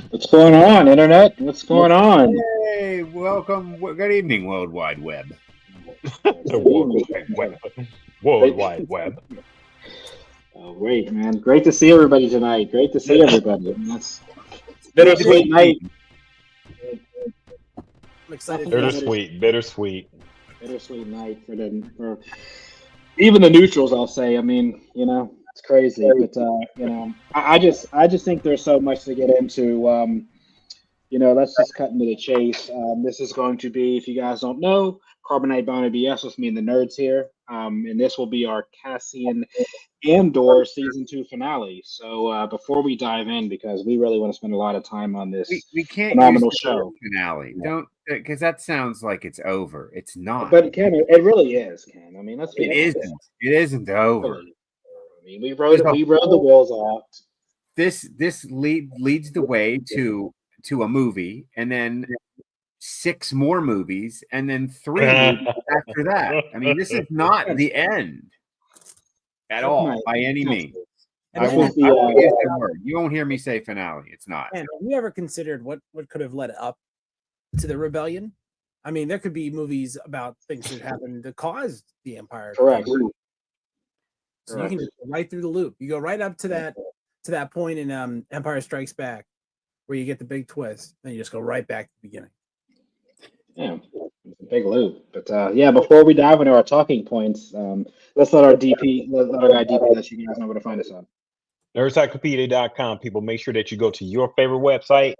What's going on, Internet? What's going on? Hey, welcome. Good evening, World Wide Web. The World Wide Web. World Wide Web. Oh, great, man. Great to see everybody tonight. Great to see everybody. That's bittersweet night. I'm excited. Bittersweet. Bittersweet night for even the neutrals. I'll say. I mean, it's crazy, but I just think there's so much to get into. Let's just cut into the chase. This is going to be, if you guys don't know, Carbonite Bounty BS with me and the nerds here. And this will be our Cassian Andor season 2 finale. So before we dive in, because we really want to spend a lot of time on this we can't phenomenal use show. Finale. Don't, because that sounds like it's over. It's not. But Ken, it really is, Ken. I mean, let's be honest. It isn't over. I mean, we rode the wheels off. This leads the way to a movie, and then 6 more movies, and then 3 movies after that. I mean, this is not the end at all by any means. I won't use the word. You won't hear me say finale. It's not. And have you ever considered what could have led up to the rebellion? I mean, there could be movies about things that happened that caused the Empire. Correct. So you can just go right through the loop. You go right up to that point in Empire Strikes Back, where you get the big twist. Then you just go right back to the beginning. Yeah, it's a big loop. But before we dive into our talking points, let's let our guy DP let you guys know where to find us on. Nerdcyclopedia.com. People, make sure that you go to your favorite website.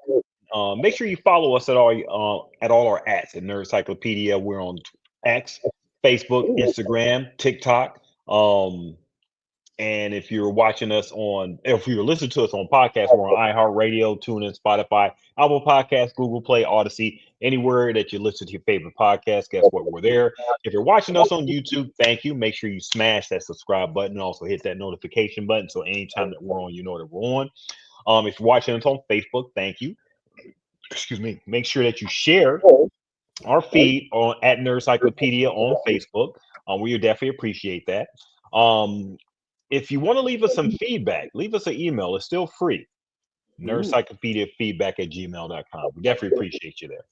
Make sure you follow us at all our ats at Nerdcyclopedia. We're on X, Facebook, Instagram, TikTok. And if you're listening to us on podcasts, we're on iHeartRadio, TuneIn, Spotify, Apple Podcasts, Google Play, Odyssey, anywhere that you listen to your favorite podcast. Guess what? We're there. If you're watching us on YouTube, thank you. Make sure you smash that subscribe button and also hit that notification button. So anytime that we're on, you know that we're on. If you're watching us on Facebook, thank you. Excuse me. Make sure that you share our feed at Nerdcyclopedia on Facebook. We would definitely appreciate that. If you want to leave us some feedback, leave us an email. It's still free. Nerdcyclopediafeedback@gmail.com. We definitely appreciate you there.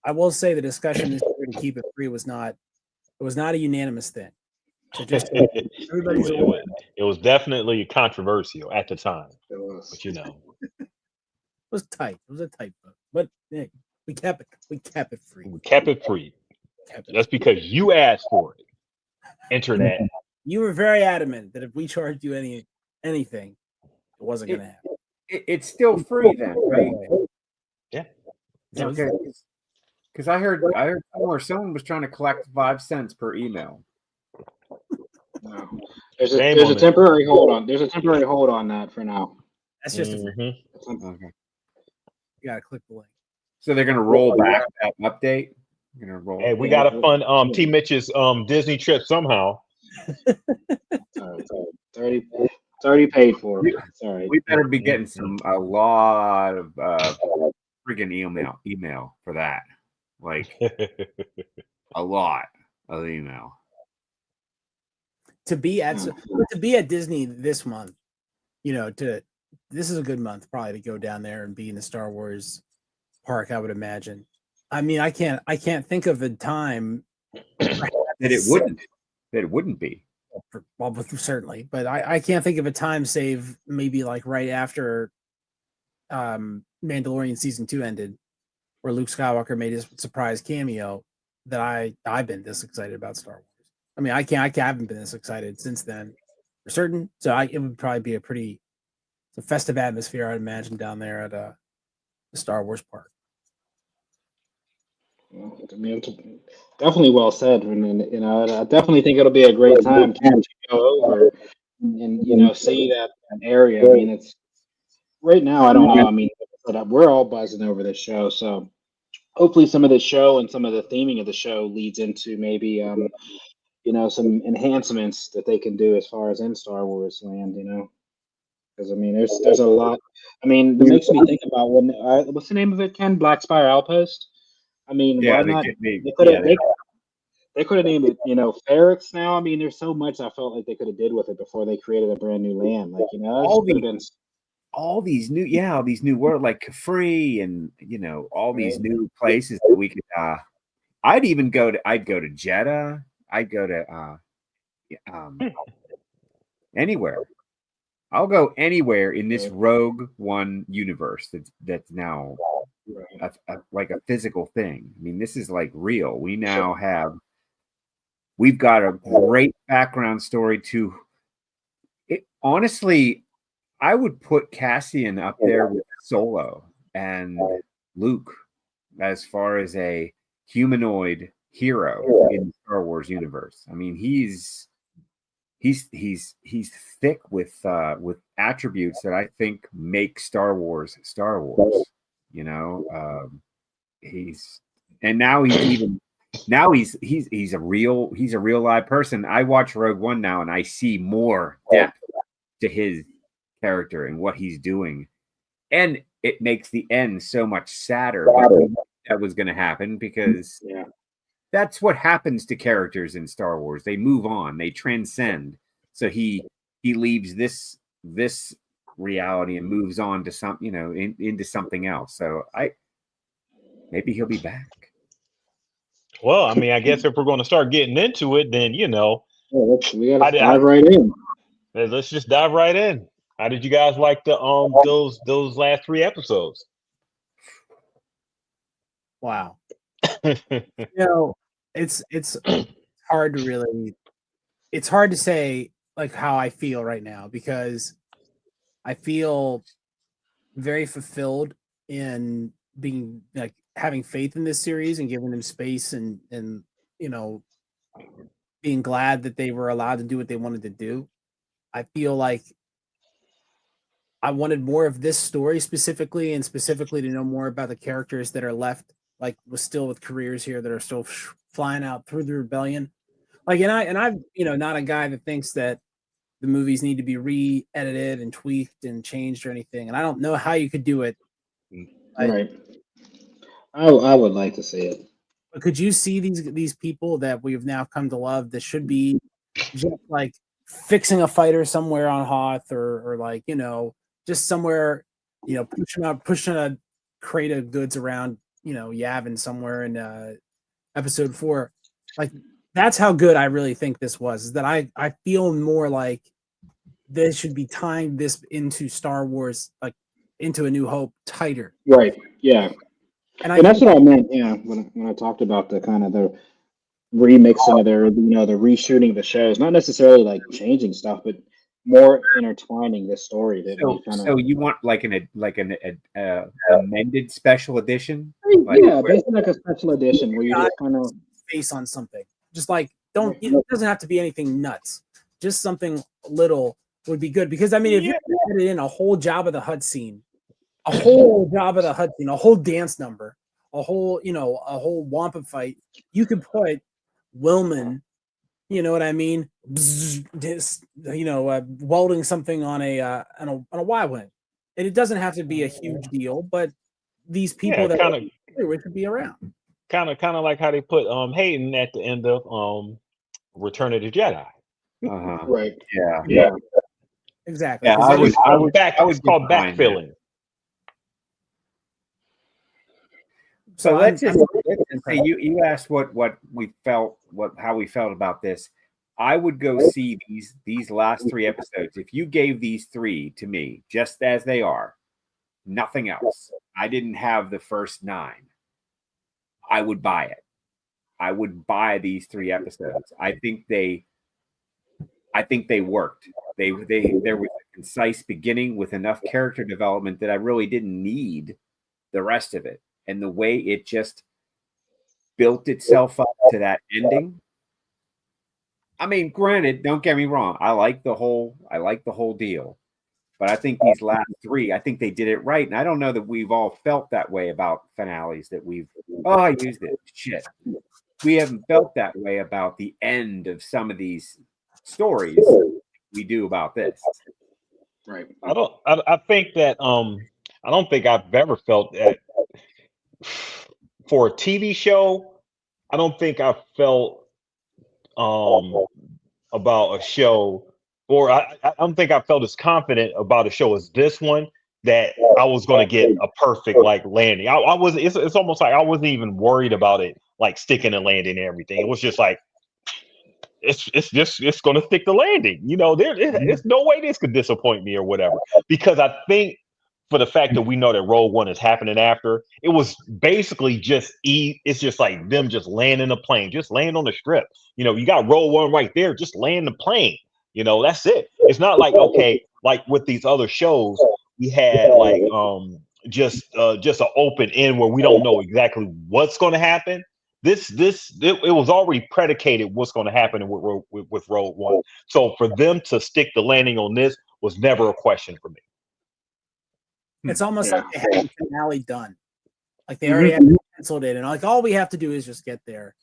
I will say the discussion this year to keep it free was not a unanimous thing. So just everybody's it was definitely controversial at the time. But it was tight. It was a tight book. But hey, we kept it free. We kept it free. That's because you asked for it. Internet. You were very adamant that if we charged you anything, it wasn't going to happen. It's still free then, right? Yeah. Okay. Because I heard somewhere someone was trying to collect 5 cents per email. No. There's a temporary hold on. There's a temporary hold on that for now. That's just okay. You gotta click the link. So they're gonna roll back that update. You're gonna roll. Hey, we got to fund T Mitch's Disney trip somehow. It's already paid for. Sorry. We better be getting a lot of freaking email for that. Like a lot of email. To be at Disney this month, this is a good month probably to go down there and be in the Star Wars park, I would imagine. I mean, I can't think of a time that it wouldn't be. Well, certainly, but I can't think of a time, save maybe like right after Mandalorian season 2 ended, where Luke Skywalker made his surprise cameo, that I've been this excited about Star Wars. I mean, I haven't been this excited since then, for certain. So it would probably be a festive atmosphere, I'd imagine, down there at the Star Wars park. I mean, definitely well said. And I definitely think it'll be a great time to go over and see that area. I mean, it's right now. I don't know. I mean, we're all buzzing over this show, so hopefully some of the show and some of the theming of the show leads into maybe some enhancements that they can do as far as in Star Wars land. Because I mean, there's a lot. I mean, it makes me think about what's the name of it, Ken? Black Spire Outpost. I mean, why not? They could have named it, Ferrex now. I mean, there's so much I felt like they could have did with it before they created a brand new land. Like, all these new world like Capri and all these new places that we could. I'd go to Jeddah. I'd go to anywhere. I'll go anywhere in this Rogue One universe that's now like a physical thing. I mean, this is like real. We've got a great background story to it. Honestly, I would put Cassian up there with Solo and Luke as far as a humanoid hero in the Star Wars universe. I mean, he's thick with attributes that I think make Star Wars Star Wars. He's a real live person. I watch Rogue One now and I see more depth to his character and what he's doing, and it makes the end so much sadder. That was going to happen because that's what happens to characters in Star Wars. They move on, they transcend. So he leaves this reality and moves on to into something else. So maybe he'll be back. Well, I mean, I guess if we're going to start getting into it, then we got to dive right in. Let's just dive right in. How did you guys like the those last 3 episodes? Wow. It's hard to really. It's hard to say like how I feel right now because I feel very fulfilled in being like having faith in this series and giving them space and being glad that they were allowed to do what they wanted to do. I feel like I wanted more of this story specifically to know more about the characters that are left, like was still with careers here that are still flying out through the rebellion. Like, and I'm not a guy that thinks that the movies need to be re-edited and tweaked and changed or anything. And I don't know how you could do it. Right. I would like to see it. But could you see these people that we've now come to love that should be just like fixing a fighter somewhere on Hoth or like, just somewhere, pushing a crate of goods around, Yavin somewhere in episode 4. Like, that's how good I really think this was, is that I feel more like they should be tying this into Star Wars, like into A New Hope tighter. Right. Yeah. And that's what I meant. Yeah. When I talked about the kind of the remixing of their, the reshooting of the shows, not necessarily like changing stuff, but more intertwining this story. So you want like an amended special edition? Basically like a special edition where you just kind of face on something. Just like it doesn't have to be anything nuts. Just something little would be good because I mean, if you added in a whole Jabba the Hutt scene, a whole dance number, a whole Wampa fight, you could put Willman, you know what I mean? Welding something on a Y-wing, and it doesn't have to be a huge deal, but these people that could be around. Kind of like how they put Hayden at the end of Return of the Jedi. Right. Yeah. Exactly. Yeah, I was called backfilling. So let's just say you asked what we felt, how we felt about this. I would go see these last 3 episodes. If you gave these 3 to me just as they are, nothing else. I didn't have the first 9. I would buy it. I would buy these 3 episodes. I think they worked. There was a concise beginning with enough character development that I really didn't need the rest of it. And the way it just built itself up to that ending. I mean, granted, don't get me wrong. I like the whole deal. But I think these last 3, I think they did it right. And I don't know that we've all felt that way about finales that I used it. Shit. We haven't felt that way about the end of some of these stories we do about this. Right. I think that I don't think I've ever felt that for a TV show. I don't think I felt about a show, or I don't think I felt as confident about a show as this one that I was going to get a perfect like landing. I was. It's almost like I wasn't even worried about it, like sticking and landing and everything. It was just like it's going to stick the landing. You know, it's no way this could disappoint me or whatever. Because I think for the fact that we know that Rogue One is happening after, it was basically just it's just like them just landing a plane, just land on the strip. You know, you got Rogue One right there, just land the plane. You know, that's it. It's not like, okay, like with these other shows, we had like just an open end where we don't know exactly what's going to happen. It was already predicated what's going to happen with Rogue One. So for them to stick the landing on this was never a question for me. It's almost like they had the finale done. Like they already had it penciled in, and like all we have to do is just get there.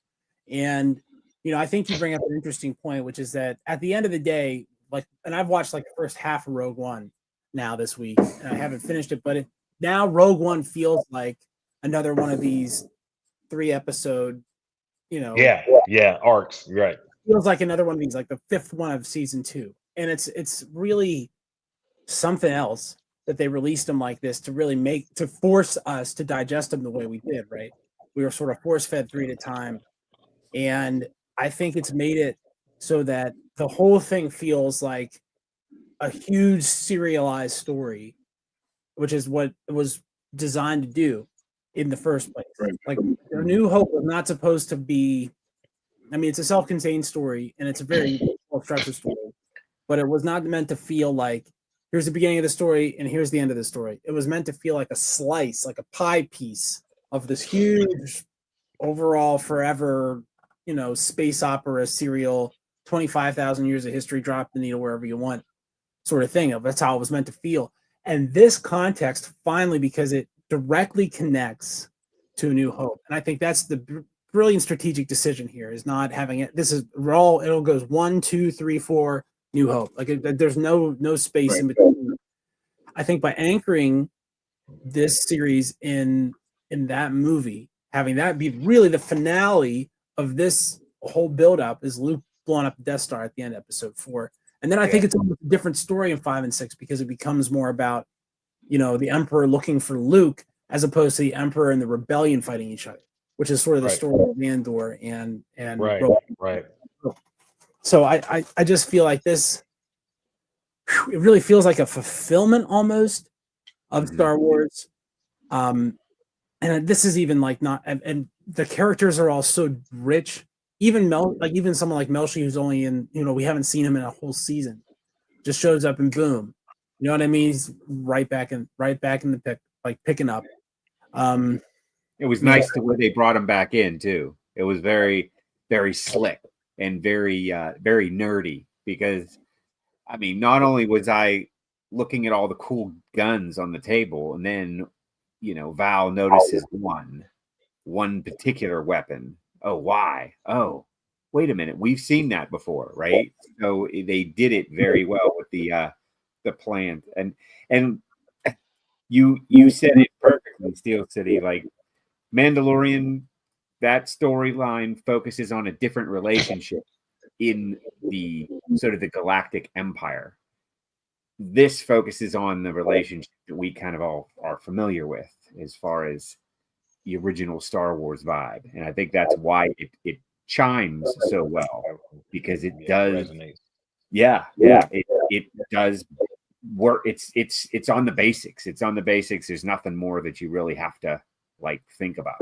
And you know, I think you bring up an interesting point, which is that at the end of the day, like, and I've watched like the first half of Rogue One now this week, and I haven't finished it, but now Rogue One feels like another one of these 3-episode, you know, arcs, right? Feels like another one of these, like the 5th one of season 2, and it's really something else that they released them like this to really force us to digest them the way we did, right? We were sort of force fed 3 at a time. And I think it's made it so that the whole thing feels like a huge serialized story, which is what it was designed to do in the first place. Right. Like A New Hope was not supposed to be, I mean, it's a self-contained story and it's a very well-structured story, but it was not meant to feel like here's the beginning of the story and here's the end of the story. It was meant to feel like a slice, like a pie piece of this huge overall forever, you know, space opera serial, 25,000 years of history, drop the needle wherever you want sort of thing. That's how it was meant to feel. And this context finally, because it directly connects to A New Hope. And I think that's the brilliant strategic decision here, is not having it. This is it'll goes 1, 2, 3, 4, New Hope. Like there's no space in between. I think by anchoring this series in that movie, having that be really the finale of this whole buildup, is Luke blowing up the Death Star at the end of episode 4. And then I think it's a different story in 5 and 6, because it becomes more about, you know, the Emperor looking for Luke as opposed to the Emperor and the rebellion fighting each other, which is sort of the story of Andor and right. So I just feel like this, it really feels like a fulfillment almost of Star Wars. And this is even like not, and the characters are all so rich. Even even someone like Melshi, who's only in, you know, we haven't seen him in a whole season, just shows up and boom, you know what I mean? He's right back in the pick, like picking up. It was nice the way they brought him back in too. It was very, very slick and very, very nerdy, because I mean, not only was I looking at all the cool guns on the table, and then, you know, Val notices one particular weapon. Oh, why? Oh, wait a minute. We've seen that before, right? So they did it very well with the plant. And you said it perfectly, Steel City. Like Mandalorian, that storyline focuses on a different relationship in the sort of the galactic empire. This focuses on the relationship that we kind of all are familiar with as far as the original Star Wars vibe. And I think that's why it chimes so well, because it does resonate. It does work. It's on the basics. It's on the basics. There's nothing more that you really have to like think about.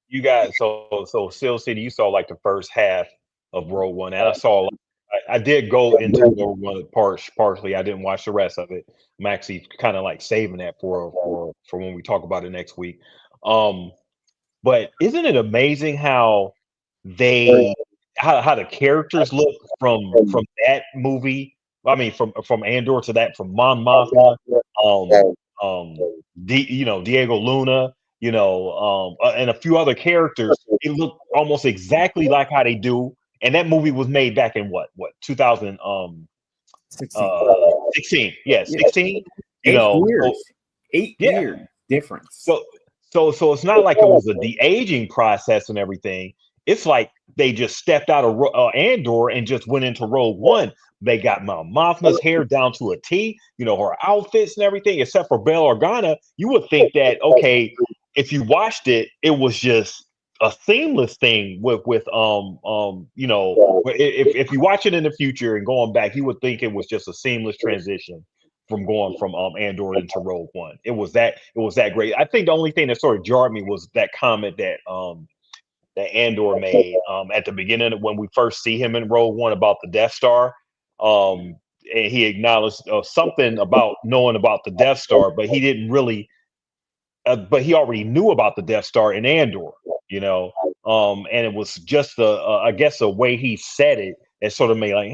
You guys, so Steel City, you saw like the first half of Rogue One, and I did go into Rogue One partially. I didn't watch the rest of it. I'm actually kind of like saving that for when we talk about it next week. But isn't it amazing how how the characters look from that movie? I mean, from Andor to that, from Mon Mothma, Diego Luna, and a few other characters. It looked almost exactly like how they do. And that movie was made back in what 2016. Yeah, 16. 8 years. 8 years difference. So it's not like it was a de-aging process and everything. it's like they just stepped out of Andor and just went into Rogue One. They got Mount Mothma's hair down to a T, her outfits and everything, except for Bail Organa. You would think that, okay, if you watched it, it was just a seamless thing if you watch it in the future and going back, you would think it was just a seamless transition from going from Andor into Rogue One. It was that great. I think the only thing that sort of jarred me was that comment that Andor made at the beginning when we first see him in Rogue One about the Death Star. And he acknowledged something about knowing about the Death Star, but he didn't really. But he already knew about the Death Star in Andor, and it was just I guess the way he said it that sort of made like,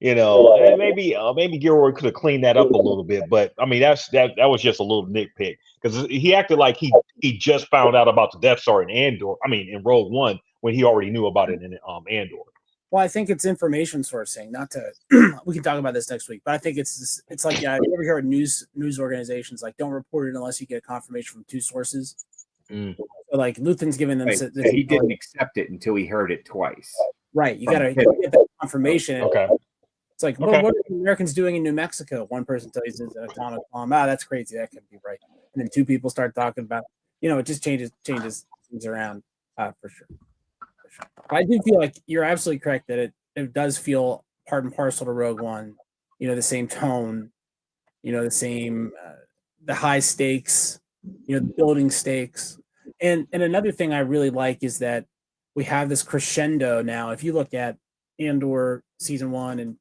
maybe Gilroy could have cleaned that up a little bit. But I mean, that was just a little nitpick because he acted like he just found out about the Death Star in Andor. I mean, in Rogue One when he already knew about it in Andor. Well, I think it's information sourcing. Not to, we can talk about this next week, but I think it's like, yeah, you ever hear of news organizations like don't report it unless you get confirmation from 2 sources. So like Luthen's giving them. Right. He didn't accept it until he heard it twice. Right, you gotta get that confirmation. Okay. It's like, well, what are the Americans doing in New Mexico? One person tells you it's an atomic bomb. That's crazy. That can't be right. And then 2 people start talking about, it just changes things around for sure. But I do feel like you're absolutely correct that it does feel part and parcel to Rogue One. The same tone, the same the high stakes, the building stakes. And another thing I really like is that we have this crescendo now. If you look at Andor season 1 and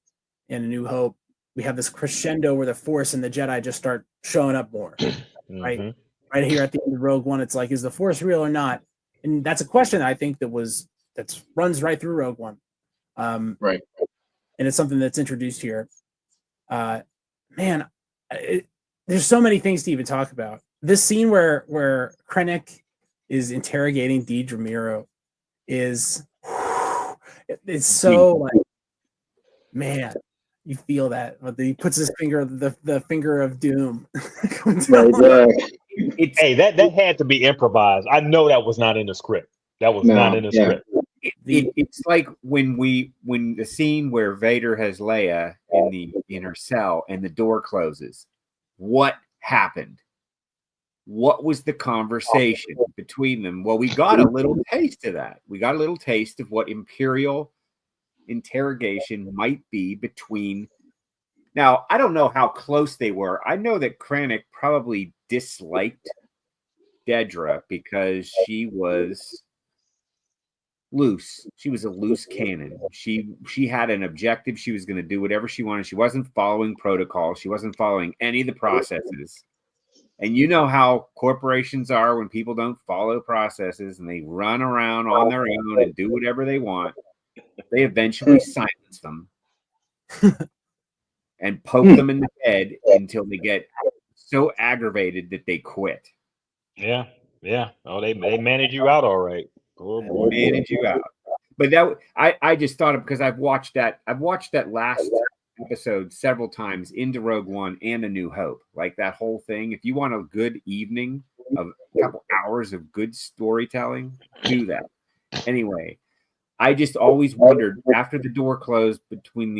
A New Hope, we have this crescendo where the Force and the Jedi just start showing up more. Right? Mm-hmm. Right here at the end of Rogue One, it's like, is the Force real or not? And that's a question I think that runs right through Rogue One. Right. And it's something that's introduced here. There's so many things to even talk about. This scene where Krennic is interrogating Deidre Miro it's so like, man, you feel that. But he puts his finger, the finger of doom. Hey, that had to be improvised. I know that was not in the script. That was not in the script. It's like when the scene where Vader has Leia in her cell and the door closes. What happened? What was the conversation between them? Well, we got a little taste of that. We got a little taste of what Imperial interrogation might be between. Now, I don't know how close they were. I know that Krennic probably disliked Dedra because she was loose. She was a loose cannon. She had an objective. She was going to do whatever she wanted. She wasn't following protocol. She wasn't following any of the processes. And you know how corporations are when people don't follow processes and they run around on their own and do whatever they want. They eventually silence them and poke them in the head until they get so aggravated that they quit. Yeah. Oh, they manage you out all right. Oh, boy. Manage you out. But that I just thought of because I've watched that last episode several times into Rogue One and A New Hope. Like that whole thing. If you want a good evening of a couple hours of good storytelling, do that. Anyway, I just always wondered after the door closed between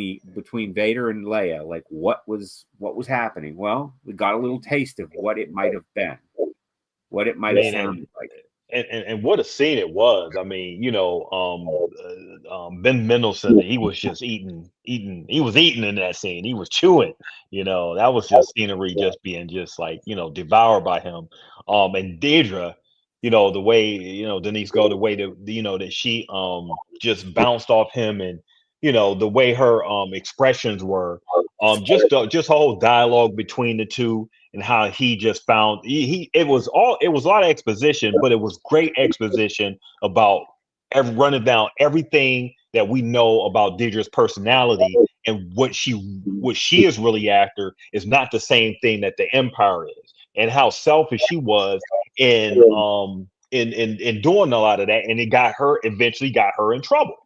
Vader and Leia, like what was happening. Well, we got a little taste of what it might have been, what it might have sounded like. And what a scene it was. I mean, Ben Mendelsohn, he was just eating. He was eating in that scene. He was chewing. That was just scenery, just being just like devoured by him. And Deidre, the way Denise go, the way that that she just bounced off him, and the way her expressions were, just whole dialogue between the two. And how he just found it was a lot of exposition, but it was great exposition about running down everything that we know about Deidre's personality, and what she is really after is not the same thing that the Empire is, and how selfish she was in doing a lot of that, and it eventually got her in trouble.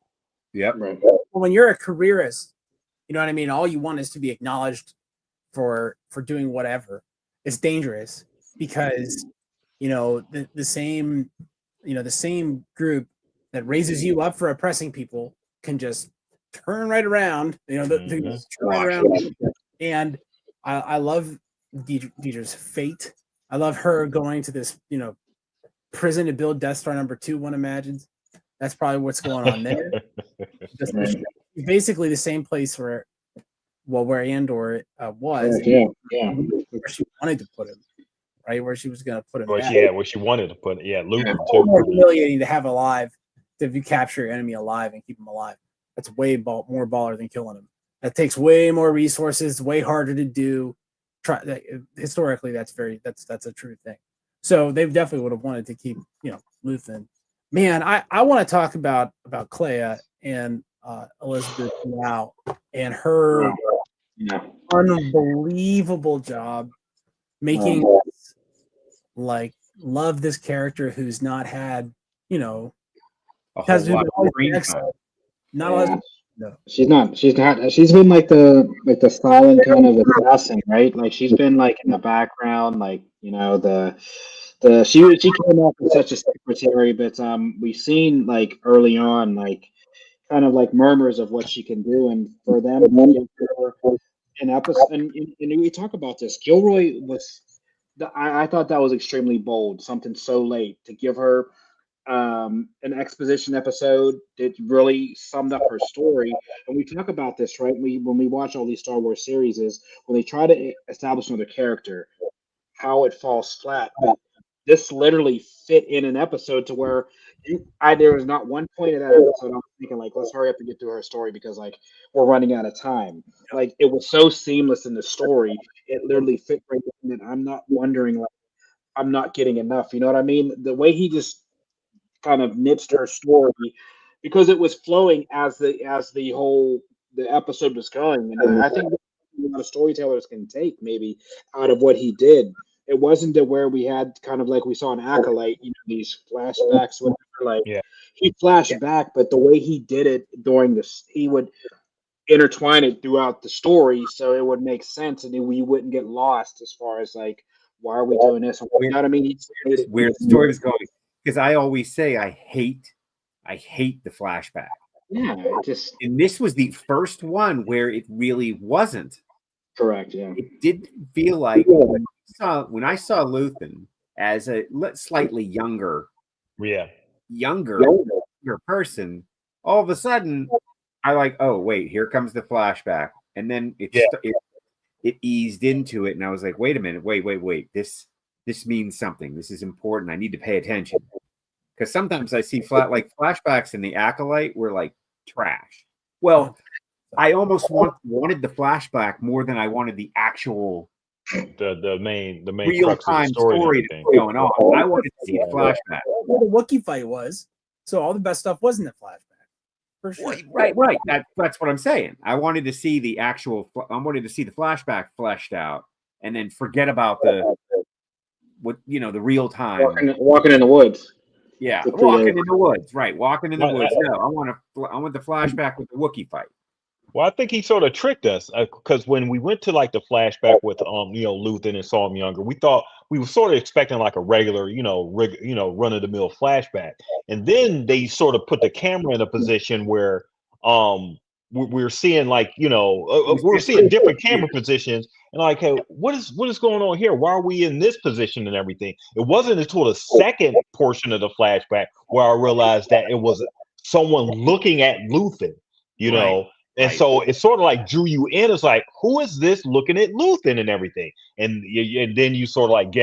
Yep. Well, when you're a careerist, you know what I mean? All you want is to be acknowledged for doing whatever. It's dangerous because the same group that raises you up for oppressing people can just turn right around. You know, turn right around. And I love Deidre's fate. I love her going to this, you know, prison to build Death Star #2. One imagines that's probably what's going on there. Basically, the same place where Andor was. Yeah. Where she wanted to put him, right? Where she was going to put him. Where she wanted to put it. Yeah, Luthen too. More humiliating to have alive, if you capture your enemy alive and keep him alive. That's way more baller than killing him. That takes way more resources, way harder to do. Historically, that's a true thing. So they definitely would have wanted to keep, you know, Luthen. Man, I want to talk about Clea and Elizabeth now and her unbelievable job making us, like, love this character who's not had, you know, has not a lot of no. She's not. She's been like the silent kind of assassin, right? Like she's been like in the background, like, you know, she came off as such a secretary, but we've seen like early on, like kind of like murmurs of what she can do, and for them to give her an episode, and we talk about this. Gilroy was, I thought that was extremely bold, something so late to give her an exposition episode that really summed up her story. And we talk about this, right? When we watch all these Star Wars series, is when they try to establish another character, how it falls flat. But this literally fit in an episode to where there was not one point in that episode I was thinking like, let's hurry up and get through her story because like we're running out of time. Like it was so seamless in the story, it literally fit right in. And I'm not wondering like I'm not getting enough. You know what I mean? The way he just kind of nipped her story because it was flowing as the episode was going, and I think a lot of storytellers can take maybe out of what he did. It wasn't to where we had kind of like we saw in Acolyte, you know, these flashbacks, whatever. Like he flashed back, but the way he did it during this, he would intertwine it throughout the story, so it would make sense, and we wouldn't get lost as far as like, why are we doing this? You know what I mean? Where the story was going. Because I always say I hate the flashback. Yeah, and this was the first one where it really wasn't. Correct. Yeah, it did feel like when I saw Luthen as a slightly younger person, all of a sudden I like, oh wait, here comes the flashback, and then it eased into it, and I was like, wait a minute, wait, this means something. This is important. I need to pay attention. Because sometimes I see flashbacks in the Acolyte were like trash. Well, I almost wanted the flashback more than I wanted the actual the main real time story that's going on. I wanted to see the flashback. Well, the Wookiee fight was, so all the best stuff was in the flashback. For sure. Right. That's what I'm saying. I wanted to see the flashback fleshed out, and then forget about the real time walking in the woods. Yeah, walking in the woods, right? Walking in the woods. No, I want the flashback with the Wookiee fight. Well, I think he sort of tricked us because when we went to like the flashback with Luthen and saw him younger, we were sort of expecting like a regular run of the mill flashback, and then they sort of put the camera in a position where we're seeing like we're seeing different camera positions, and like, hey, what is going on here? Why are we in this position and everything? It wasn't until the second portion of the flashback where I realized that it was someone looking at Luthen, know. And so it sort of like drew you in. It's like, who is this looking at Luthen and everything? And then you sort of like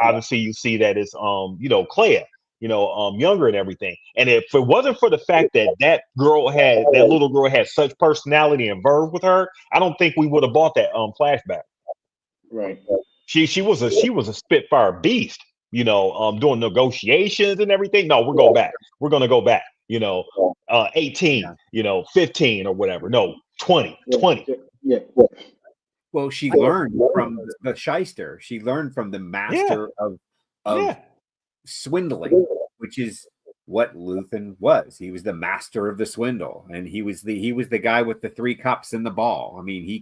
obviously you see that it's Clea, younger and everything. And if it wasn't for the fact that little girl had such personality and verve with her, I don't think we would have bought that flashback. Right. She was a Spitfire beast, doing negotiations and everything. No, we're going back. We're gonna go back. 18, 15 or whatever. No, 20. Yeah. Well, she learned from the shyster. She learned from the master of swindling, which is what Luthen was. He was the master of the swindle, and he was the guy with the 3 cups and the ball. I mean, he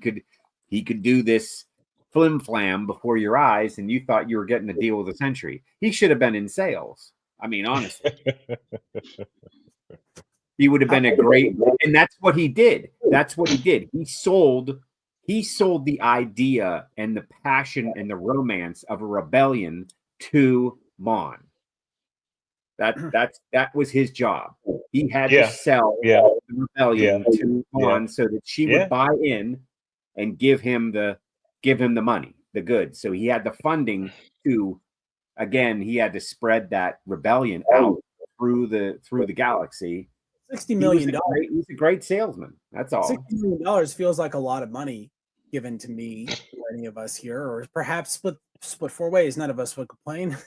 could do this flim flam before your eyes, and you thought you were getting the deal of the century. He should have been in sales. I mean, honestly, he would have been a great, and that's what he did. That's what he did. He sold the idea and the passion and the romance of a rebellion to Mon. That was his job. He had to sell the rebellion to Mon so that she would buy in and give him the money, the goods. So he had the funding to, again, he had to spread that rebellion out through the galaxy. $60 million. He's a great salesman. That's all. $60 million feels like a lot of money given to me or any of us here, or perhaps split four ways. None of us would complain.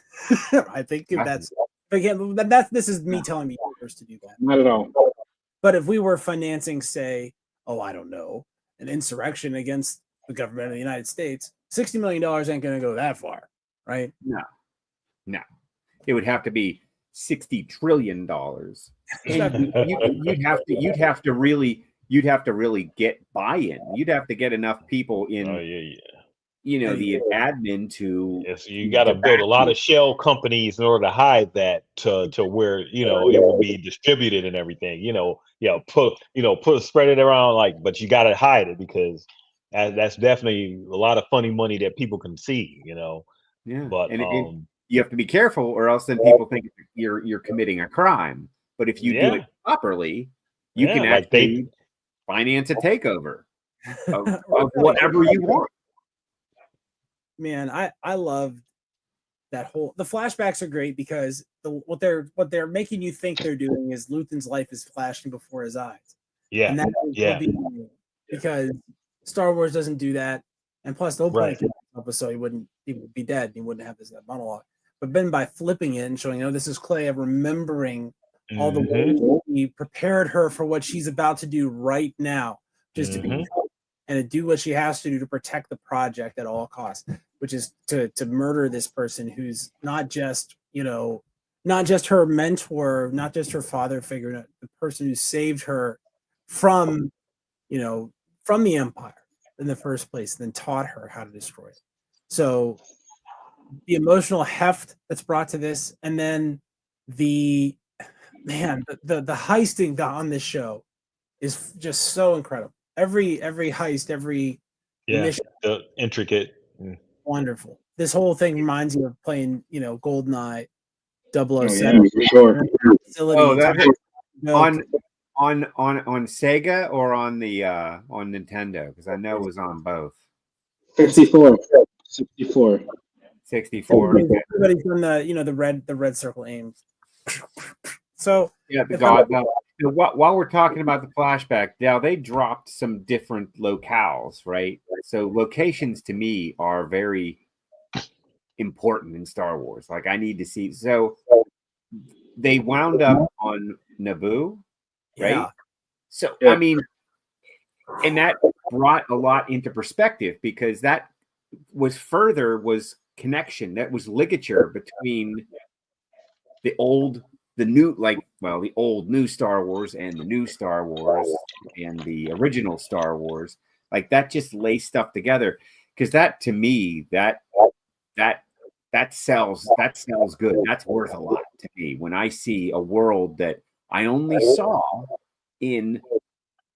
I think that's again, this is me telling the others to do that. Not at all. But if we were financing, say, I don't know, an insurrection against the government of the United States, $60 million ain't going to go that far, right? No. It would have to be $60 trillion. And you'd have to really get buy-in. You'd have to get enough people in. The admin to. Yes, you got to build a lot of shell companies in order to hide that to where it will be distributed and everything. Spread it around but you got to hide it because that's definitely a lot of funny money that people can see. Yeah, but you have to be careful, or else then people think you're committing a crime. But if you do it properly, you can actually finance a takeover of whatever you want. Man, I love that whole. The flashbacks are great because what they're making you think they're doing is Luthen's life is flashing before his eyes. Yeah, and because Star Wars doesn't do that, and plus the whole point of so he would be dead. He wouldn't have this monologue. But then by flipping it and showing, this is Clay remembering all the ways he prepared her for what she's about to do right now, just to be and to do what she has to do to protect the project at all costs, which is to murder this person who's not just her mentor, not just her father figure, the person who saved her from the Empire in the first place, and then taught her how to destroy it. So the emotional heft that's brought to this, and then the heisting on this show is just so incredible. Every heist, every mission, the intricate, wonderful. This whole thing reminds you of playing, GoldenEye, 007. Oh, for sure. On Sega or on the on Nintendo, because I know it was on both. 64. Everybody's done the red circle aims. So while we're talking about the flashback, now they dropped some different locales, right? So locations to me are very important in Star Wars. Like I need to see. So they wound up on Naboo, right? Yeah. So I mean, and that brought a lot into perspective because that was connection, that was ligature between the old new Star Wars and the new Star Wars and the original Star Wars. Like that just lays stuff together, because that to me that sells good. That's worth a lot to me when I see a world that I only saw in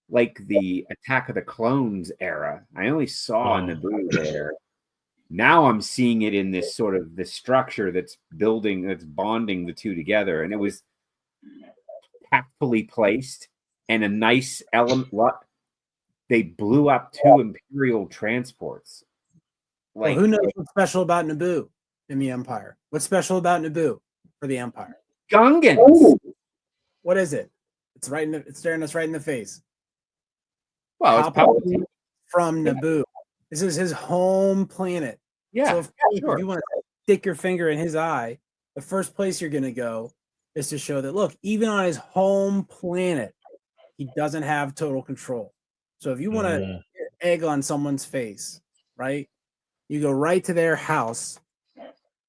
like the Attack of the Clones era. I only saw Naboo there. Now I'm seeing it in this sort of this structure that's bonding the two together. And it was tactfully placed and a nice element. They blew up 2 Imperial transports. Like, who knows what's special about Naboo in the Empire? What's special about Naboo for the Empire? Gungans. What is it? It's staring us right in the face. Well, it's Palpatine from Naboo. This is his home planet. Yeah. So if you want to stick your finger in his eye, the first place you're going to go is to show that, look, even on his home planet, he doesn't have total control. So if you want to egg on someone's face, right, you go right to their house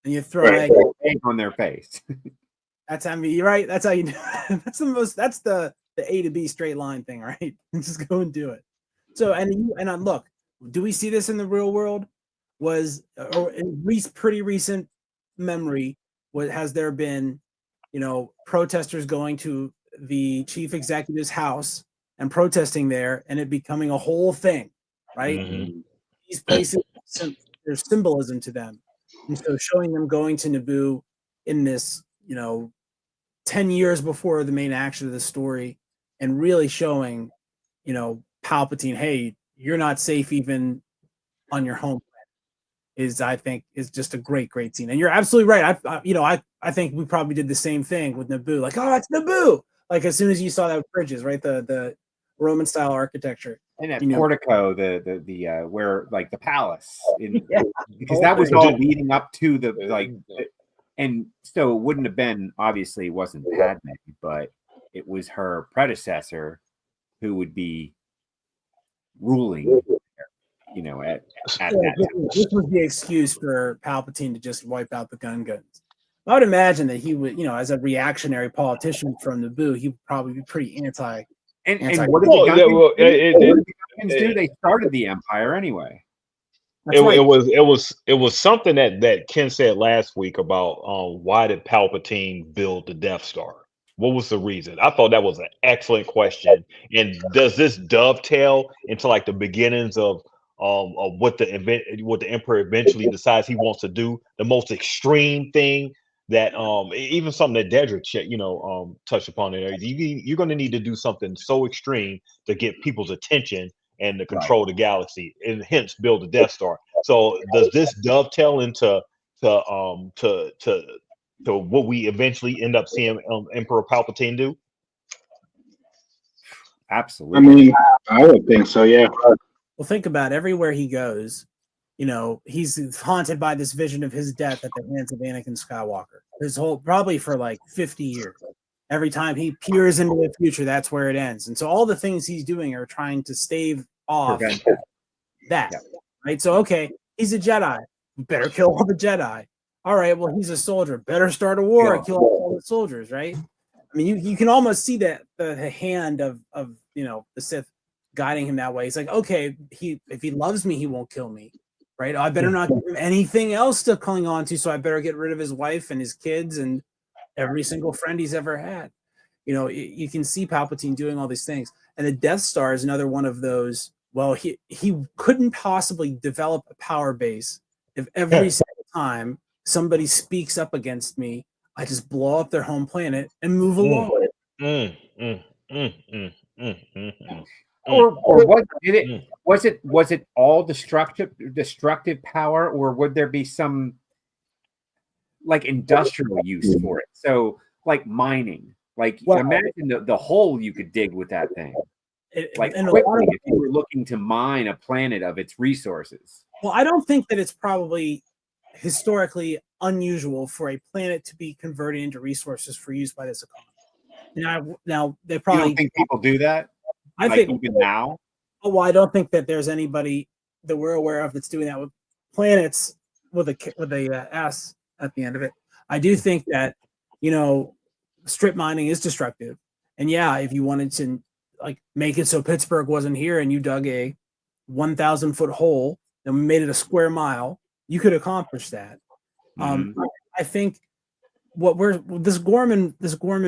and you throw egg on their face. That's you're right. That's how you do it. That's the A to B straight line thing, right? Just go and do it. So, and look, do we see this in the real world? Or in pretty recent memory, has there been protesters going to the chief executive's house and protesting there, and it becoming a whole thing, right? Mhm. These places, there's symbolism to them, and so showing them going to Naboo in this, 10 years before the main action of the story, and really showing, Palpatine, hey, you're not safe even on your home planet, I think is just a great scene. And you're absolutely right. I think we probably did the same thing with Naboo. Like, oh, it's Naboo. Like as soon as you saw that bridges, right? The Roman style architecture. And that portico, the where like the palace, Yeah. because that was all leading up to and so it wouldn't have been, obviously it wasn't Padme, but it was her predecessor who would be ruling, at that time. This was the excuse for Palpatine to just wipe out the guns. I would imagine that he would, as a reactionary politician from Naboo, he would probably be pretty anti. And what did the Gungans do? They started the Empire anyway. It was something that Ken said last week about why did Palpatine build the Death Star? What was the reason? I thought that was an excellent question. And does this dovetail into like the beginnings of what the Emperor eventually decides he wants to do? The most extreme thing that even something that Dedrick touched upon there. You're going to need to do something so extreme to get people's attention and to control the galaxy, and hence build the Death Star. So does this dovetail into what we eventually end up seeing Emperor Palpatine do? Absolutely. I mean, I would think so. Yeah. Well, think about it. Everywhere he goes, he's haunted by this vision of his death at the hands of Anakin Skywalker. Probably for like 50 years. Every time he peers into the future, that's where it ends. And so all the things he's doing are trying to stave off that. Right? So, okay, he's a Jedi. Better kill all the Jedi. All right, well, he's a soldier. Better start a war and kill all the soldiers, right? I mean, you can almost see that the hand of the Sith guiding him that way. He's like, okay, if he loves me, he won't kill me, right? I better not give him anything else to cling on to, so I better get rid of his wife and his kids and every single friend he's ever had. You can see Palpatine doing all these things. And the Death Star is another one of those. Well, he couldn't possibly develop a power base if every single time somebody speaks up against me, I just blow up their home planet and move along. Or was it all destructive power, or would there be some like industrial use for it? So like mining, imagine the hole you could dig with that thing. Quickly, if you were looking to mine a planet of its resources. Well, I don't think that it's probably historically unusual for a planet to be converted into resources for use by this economy. Now they probably. You don't think people do that? I think even now. Well, I don't think that there's anybody that we're aware of that's doing that with planets with a S at the end of it. I do think that strip mining is destructive, and if you wanted to make it so Pittsburgh wasn't here, and you dug a 1,000-foot hole and made it a square mile, you could accomplish that. I think this Gorman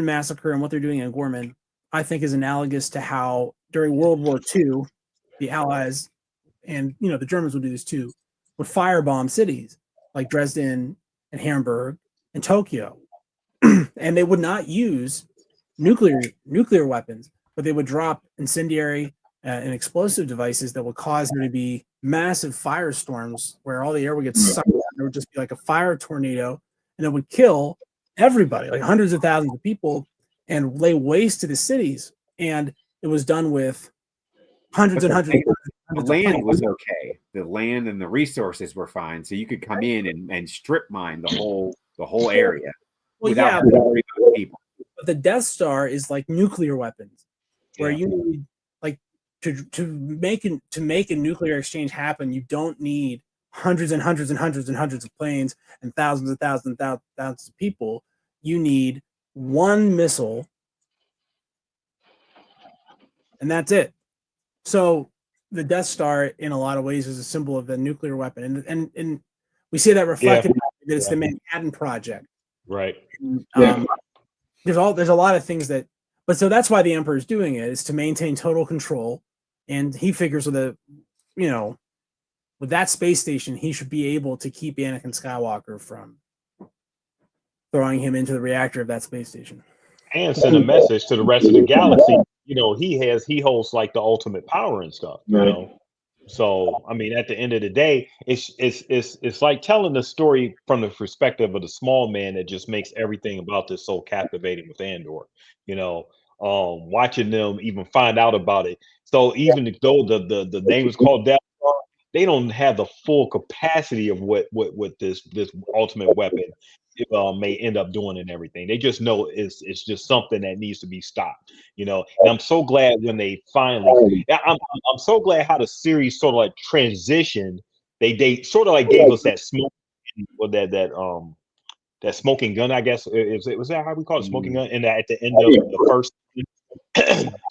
massacre and what they're doing in Gorman, I think is analogous to how during World War II, the Allies and the Germans would do this too, would firebomb cities like Dresden and Hamburg and Tokyo, and they would not use nuclear weapons, but they would drop incendiary and explosive devices that would cause there to be massive firestorms where all the air would get sucked out. There would just be like a fire tornado, and it would kill everybody, like hundreds of thousands of people, and lay waste to the cities. And it was done with hundreds and hundreds. The land was okay. The land and the resources were fine, so you could come in and strip mine the whole area without worrying about people. But the Death Star is like nuclear weapons, where you need to make a nuclear exchange happen. You don't need hundreds and hundreds and hundreds and hundreds of planes and thousands and thousands and thousands of people. You need one missile, and that's it. So the Death Star, in a lot of ways, is a symbol of the nuclear weapon, and we see that reflected that it's the Manhattan Project, right? there's a lot of things that, but so that's why the Emperor is doing it, is to maintain total control, and he figures with with that space station, he should be able to keep Anakin Skywalker from throwing him into the reactor of that space station. And send a message to the rest of the galaxy. He holds like the ultimate power and stuff. So I mean, at the end of the day, it's like telling the story from the perspective of the small man that just makes everything about this so captivating with Andor. Watching them even find out about it. So even though the name is called Death Star, they don't have the full capacity of what this ultimate weapon may end up doing and everything. They just know it's just something that needs to be stopped. And I'm so glad when they finally. I'm so glad how the series sort of like transitioned. They sort of like gave us that smoke, or that smoking gun. I guess was that how we call it, smoking gun? And at the end of the first,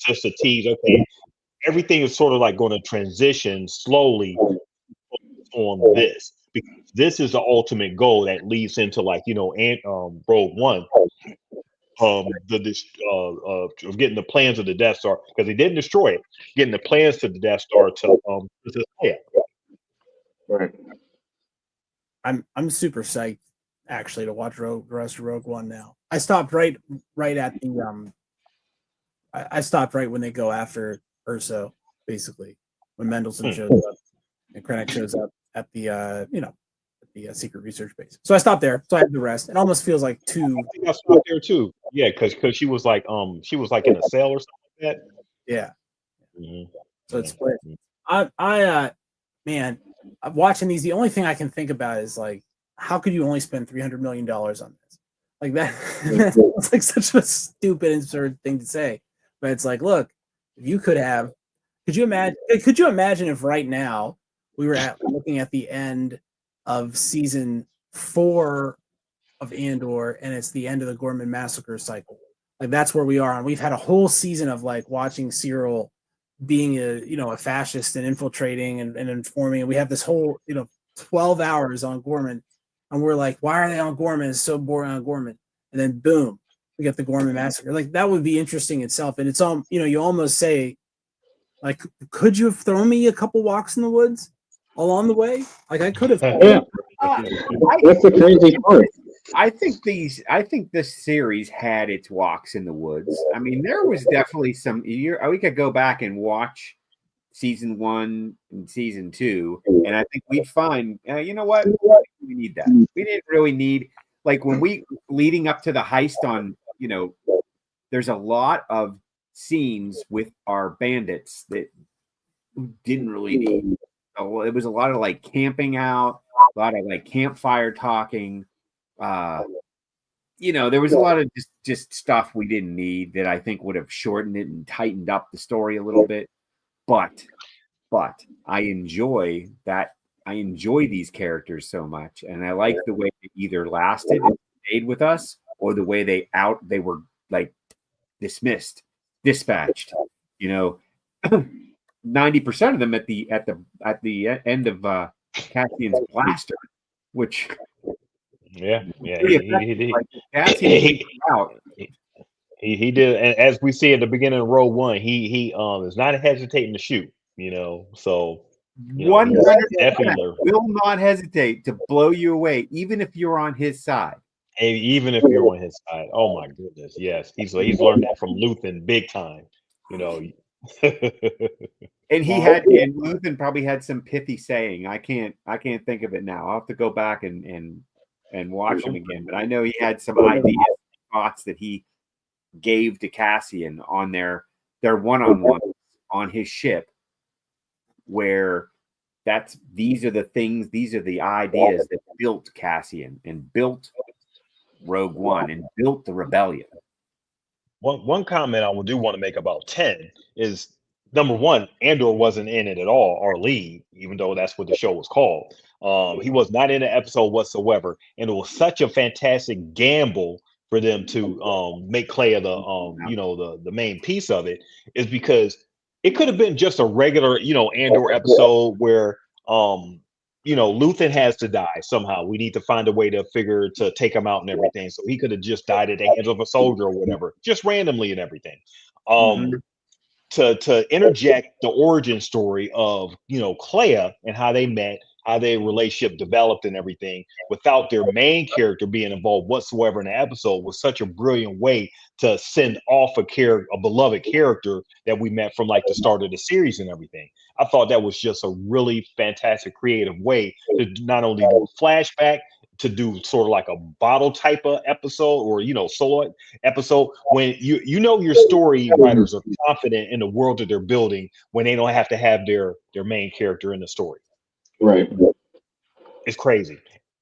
just to tease. Okay, everything is sort of like going to transition slowly on this, because this is the ultimate goal that leads into like Rogue One, of getting the plans of the Death Star, because they didn't destroy it, getting the plans to the Death Star to Right. I'm super psyched actually to watch the rest of Rogue One now. I stopped right at the I stopped right when they go after Urso, basically, when Mendelsohn shows up and Krennic shows up at the the secret research base. So I stopped there. So I had the rest. It almost feels like I think I stopped there too. Yeah, because she was like in a cell or something like that. Yeah. Mm-hmm. So it's split. Man, I'm watching these. The only thing I can think about is like, how could you only spend $300 million on this? Like that, it's like such a stupid, absurd thing to say. But it's like, look, if you could you imagine if right now we were looking at the end of season 4 of Andor, and it's the end of the Gorman massacre cycle. Like that's where we are, and we've had a whole season of like watching Cyril being a fascist and infiltrating and informing, and we have this whole 12 hours on Gorman, and we're like, why are they on Gorman? It's so boring on Gorman, and then boom, we get the Gorman massacre. Like that would be interesting itself, and it's all you almost say, like, could you have thrown me a couple walks in the woods along the way? Like I could have. Yeah. That's the crazy part. I think this series had its walks in the woods. I mean, there was definitely some. We could go back and watch season 1 and season 2, and I think we'd find, you know what, we need that. We didn't really need, like, when we leading up to the heist on, there's a lot of scenes with our bandits that didn't really need. It was a lot of like camping out, a lot of like campfire talking. There was a lot of just stuff we didn't need that I think would have shortened it and tightened up the story a little bit. But I enjoy that. I enjoy these characters so much, and I like the way they either lasted and stayed with us, or the way they were like dispatched. 90% of them at the end of Cassian's blaster, which he did, and as we see at the beginning of Rogue One, he is not hesitating to shoot. So 100% will not hesitate to blow you away, even if you're on his side. Even if you're on his side. Oh my goodness, yes, he's learned that from Luthen big time. And Luthen probably had some pithy saying. I can't think of it now. I'll have to go back and watch him again. But I know he had some ideas, thoughts that he gave to Cassian on their one-on-one on his ship, where these are the ideas that built Cassian and built Rogue One and built the rebellion. One comment I do want to make about 10 is, number one, Andor wasn't in it at all, our lead, even though that's what the show was called. He was not in the episode whatsoever, and it was such a fantastic gamble for them to make Clay the main piece of it, is because it could have been just a regular Andor episode where Luthen has to die somehow. We need to find a way to take him out and everything. So he could have just died at the hands of a soldier or whatever, just randomly and everything. Mhm. To interject the origin story of Clea and how they met, how their relationship developed and everything, without their main character being involved whatsoever in the episode, was such a brilliant way to send off a beloved character that we met from like the start of the series and everything. I thought that was just a really fantastic creative way to not only do a flashback, to do sort of like a bottle type of episode, or solo episode, when your story writers are confident in the world that they're building, when they don't have to have their main character in the story. Right. It's crazy.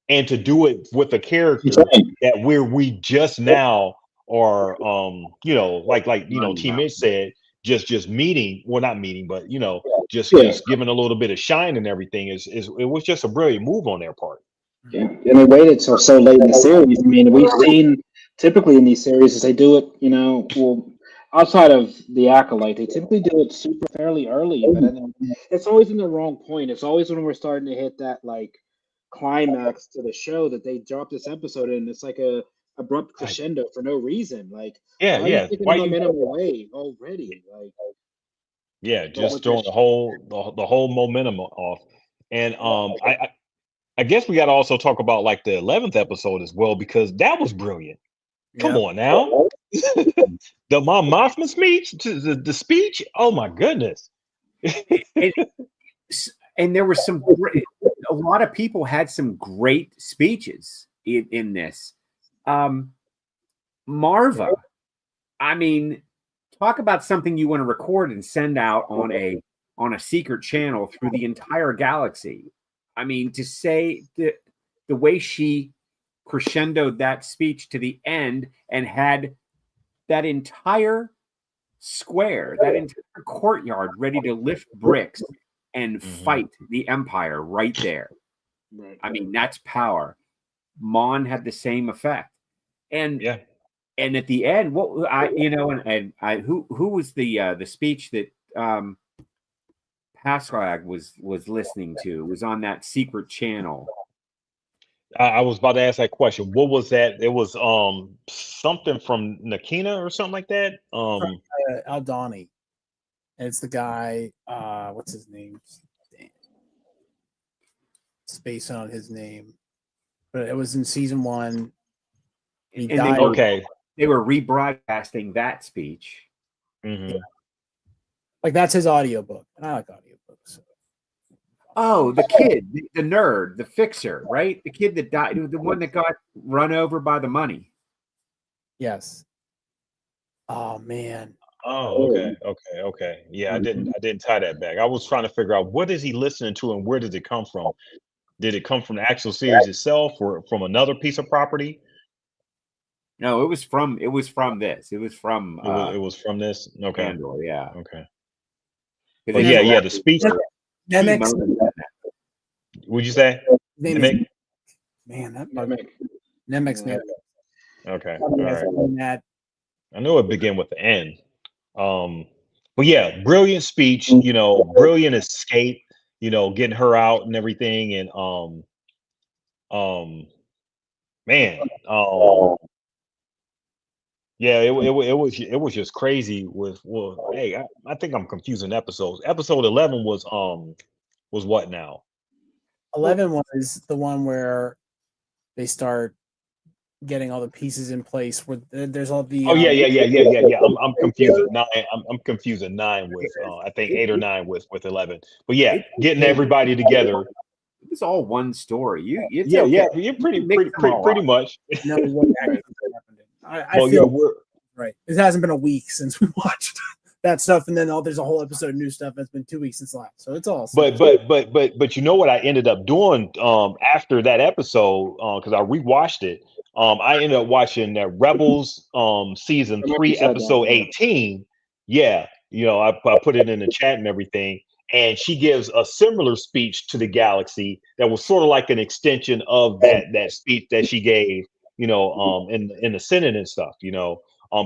And to do it with a It's character right. that we just now are, like Team Mitch said, just meeting, well, not meeting, but Yeah. just giving a little bit of shine and everything, it was just a brilliant move on their part. Yeah, and they waited till so late in the series. I mean, we've seen typically in these series is they do it, well, outside of the acolyte, they typically do it super fairly early, but then it's always in the wrong point. It's always when we're starting to hit that like climax to the show that they drop this episode in. It's like a abrupt Right. crescendo for no reason. Like, Yeah, why are you yeah. taking Why the you momentum away already? Like, Yeah, but just with throwing this, the whole momentum off. And I guess we got to also talk about like the 11th episode as well, because that was brilliant. Come Yep. on now. The Mon Mothma speech, the speech. Oh my goodness. And, and there were a lot of people had some great speeches in this. Marva, I mean, talk about something you want to record and send out on a secret channel through the entire galaxy. I mean, to say the way she crescendoed that speech to the end and had that entire square, that entire courtyard ready to lift bricks and fight the Empire right there. right. I mean, that's power. Mon had the same effect. And Yeah. and at the end, who was the speech that Pasquag was listening to? It was on that secret channel. I was about to ask that question. What was that? It was something from Nakina or something like that. Aldani. And it's the guy, what's his name? Damn. It's based on his name. But it was in season 1. He And died. Okay. They were rebroadcasting that speech. Mm-hmm. Like that's his audiobook. And I like audiobooks. Oh, the kid, the nerd, the fixer, right? The kid that died, the one that got run over by the money. Yes. Oh man. Oh, okay. Yeah, I didn't tie that back. I was trying to figure out what is he listening to and where does it come from? Did it come from the actual series itself or from another piece of property? No, it was from this. It was from It was from this. Okay. Andor, yeah. Okay. But But yeah, the speaker. Nemec. Would you say? Name is, man, that Nemec's name. Okay. All right. That I know it began with the N. But yeah, brilliant speech, brilliant escape, getting her out and everything. And man, yeah, it was just crazy hey, I think I'm confusing episodes. Episode 11 was what now? 11 was the one where they start getting all the pieces in place. Where there's all the Yeah. I'm confusing 9. I'm confusing 9 with I think 8 or 9 with 11. But yeah, getting everybody together. It was all one story. It's Yeah, okay. yeah, you're pretty much. know what actually happened. I Well, feel we're right. It hasn't been a week since we watched that stuff, and then there's a whole episode of new stuff. It's been 2 weeks since last, so it's all. but you know what I ended up doing after that episode, because I rewatched it. I ended up watching that Rebels season 3 episode 18. Yeah, I put it in the chat and everything, and she gives a similar speech to the galaxy that was sort of like an extension of that speech that she gave, in the Senate and stuff, because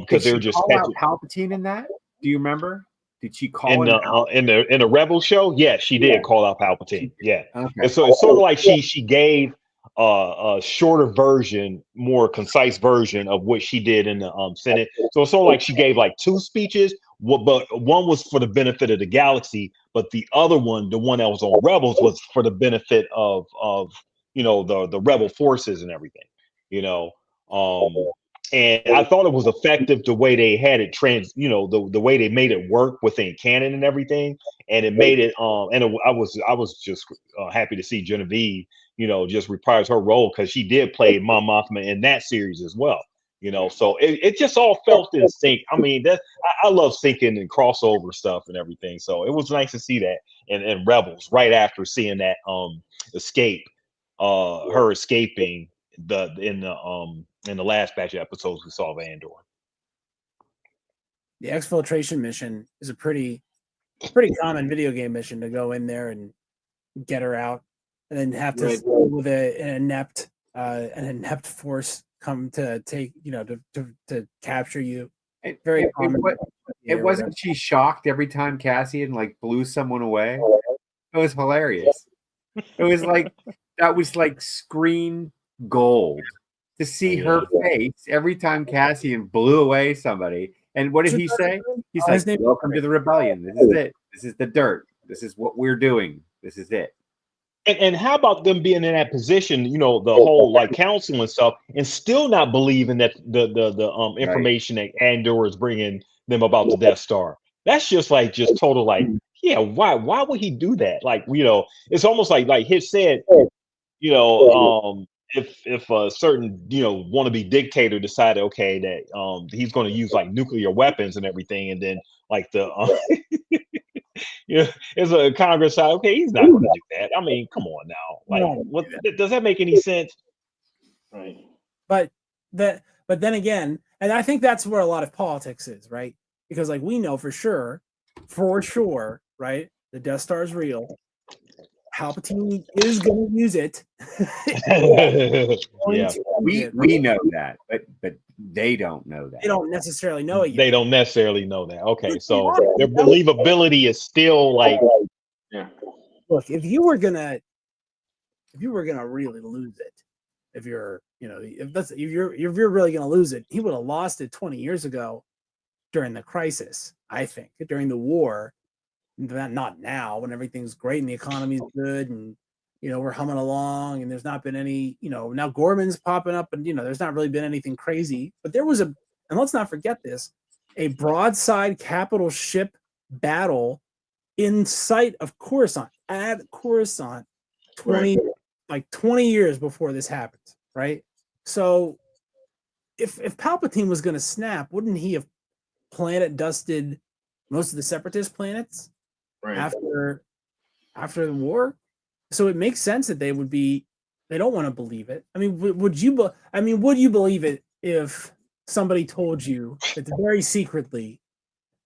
Did they were she just call out Palpatine in that? Do you remember? Did she call him out? In the Rebel show? Yeah, she did call out Palpatine. Yeah, Okay. and so it's sort of like she gave a shorter version, more concise version of what she did in the Senate. So it's sort of like she gave like two speeches, but one was for the benefit of the galaxy, but the other one, the one that was on Rebels, was for the benefit of the Rebel forces and everything. You know, and I thought it was effective the way they had it the way they made it work within canon and everything, and it made it I was just happy to see Genevieve just reprise her role because she did play Mon Mothma in that series as well. So it just all felt in sync. I mean, I love syncing and crossover stuff and everything. So it was nice to see that in Rebels right after seeing that escape, her escaping in the last batch of episodes we saw of Andor. The exfiltration mission is a pretty common video game mission to go in there and get her out, and then have to deal with an inept force come to take to capture you. Very common. It wasn't she shocked every time Cassian like blew someone away? It was hilarious. It was like that was like screen gold to see her face every time Cassian blew away somebody. And what did he say? He's like, "Welcome to the rebellion. This is it. This is the dirt. This is what we're doing. This is it." And how about them being in that position, the whole like council and stuff, and still not believing that the information that Andor is bringing them about the Death Star? That's just total like, yeah, why would he do that? Like, it's almost like Hitch said, if a certain wannabe dictator decided okay that he's going to use like nuclear weapons and everything, and then like the it's a Congress side. Okay, he's not going to do that. I mean, come on now. Like, does that make any sense? Right. But then again, and I think that's where a lot of politics is, right? Because like we know for sure, right? The Death Star is real. Palpatine is going to use it. Yeah, we know that, but they don't know that. They don't necessarily know it yet. They don't necessarily know that. Okay, so their believability is still like, yeah. Look, if you were gonna really lose it, if you're really gonna lose it, he would have lost it 20 years ago during the crisis. I think during the war. Not now when everything's great and the economy's good and we're humming along and there's not been any now Gorman's popping up and there's not really been anything crazy, but there was and let's not forget this, a broadside capital ship battle in sight of Coruscant at Coruscant 20 years before this happens, right? So if Palpatine was going to snap, wouldn't he have planet dusted most of the Separatist planets after the war? So it makes sense that they don't want to believe it. I mean, would you believe it if somebody told you that very secretly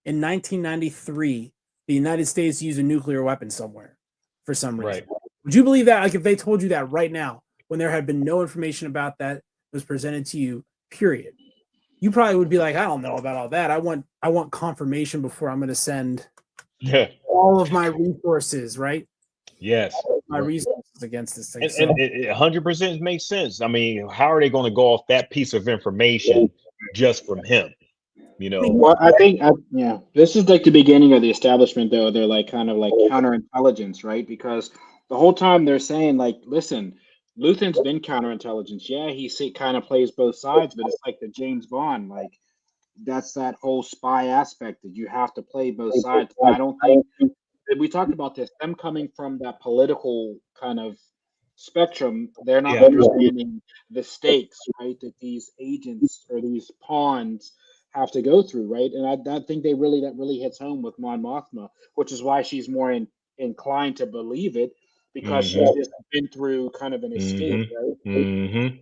in 1993 the United States used a nuclear weapon somewhere for some reason? Right. Would you believe that? Like if they told you that right now, when there had been no information about that was presented to you, period, you probably would be like, I don't know about all that. I want confirmation before I'm going to send all of my resources, right? Yes. My resources against this thing. And it 100% makes sense. I mean, how are they going to go off that piece of information just from him? Well, I think, this is like the beginning of the establishment, though. They're like kind of like counterintelligence, right? Because the whole time they're saying, like, listen, Luthen's been counterintelligence. Yeah, he kind of plays both sides, but it's like the James Bond, like that's that whole spy aspect that you have to play both sides. I don't think we talked about this. Them coming from that political kind of spectrum, they're not understanding the stakes, right? That these agents or these pawns have to go through, right? And I think that really hits home with Mon Mothma, which is why she's more inclined to believe it because she's just been through kind of an escape, right?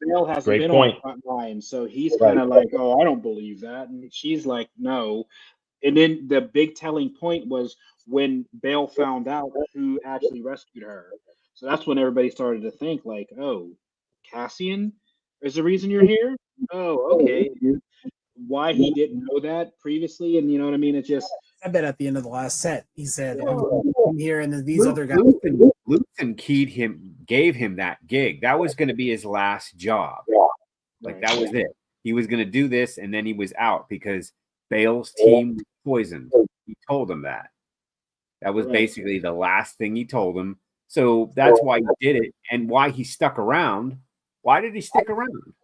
Bale hasn't been on the front line, so he's kind of like, oh, I don't believe that, and she's like, no. And then the big telling point was when Bale found out who actually rescued her. So that's when everybody started to think, like, oh, Cassian is the reason you're here? Oh, okay. why he didn't know that previously, and you know what I mean. It just I bet at the end of the last set, he said, "I'm here, and then these other guys." Luthen gave him that gig. That was going to be his last job. Like that was it. He was going to do this, and then he was out because Bale's team was poisoned. He told him that. That was basically the last thing he told him. So that's why he did it, and why he stuck around. Why did he stick around?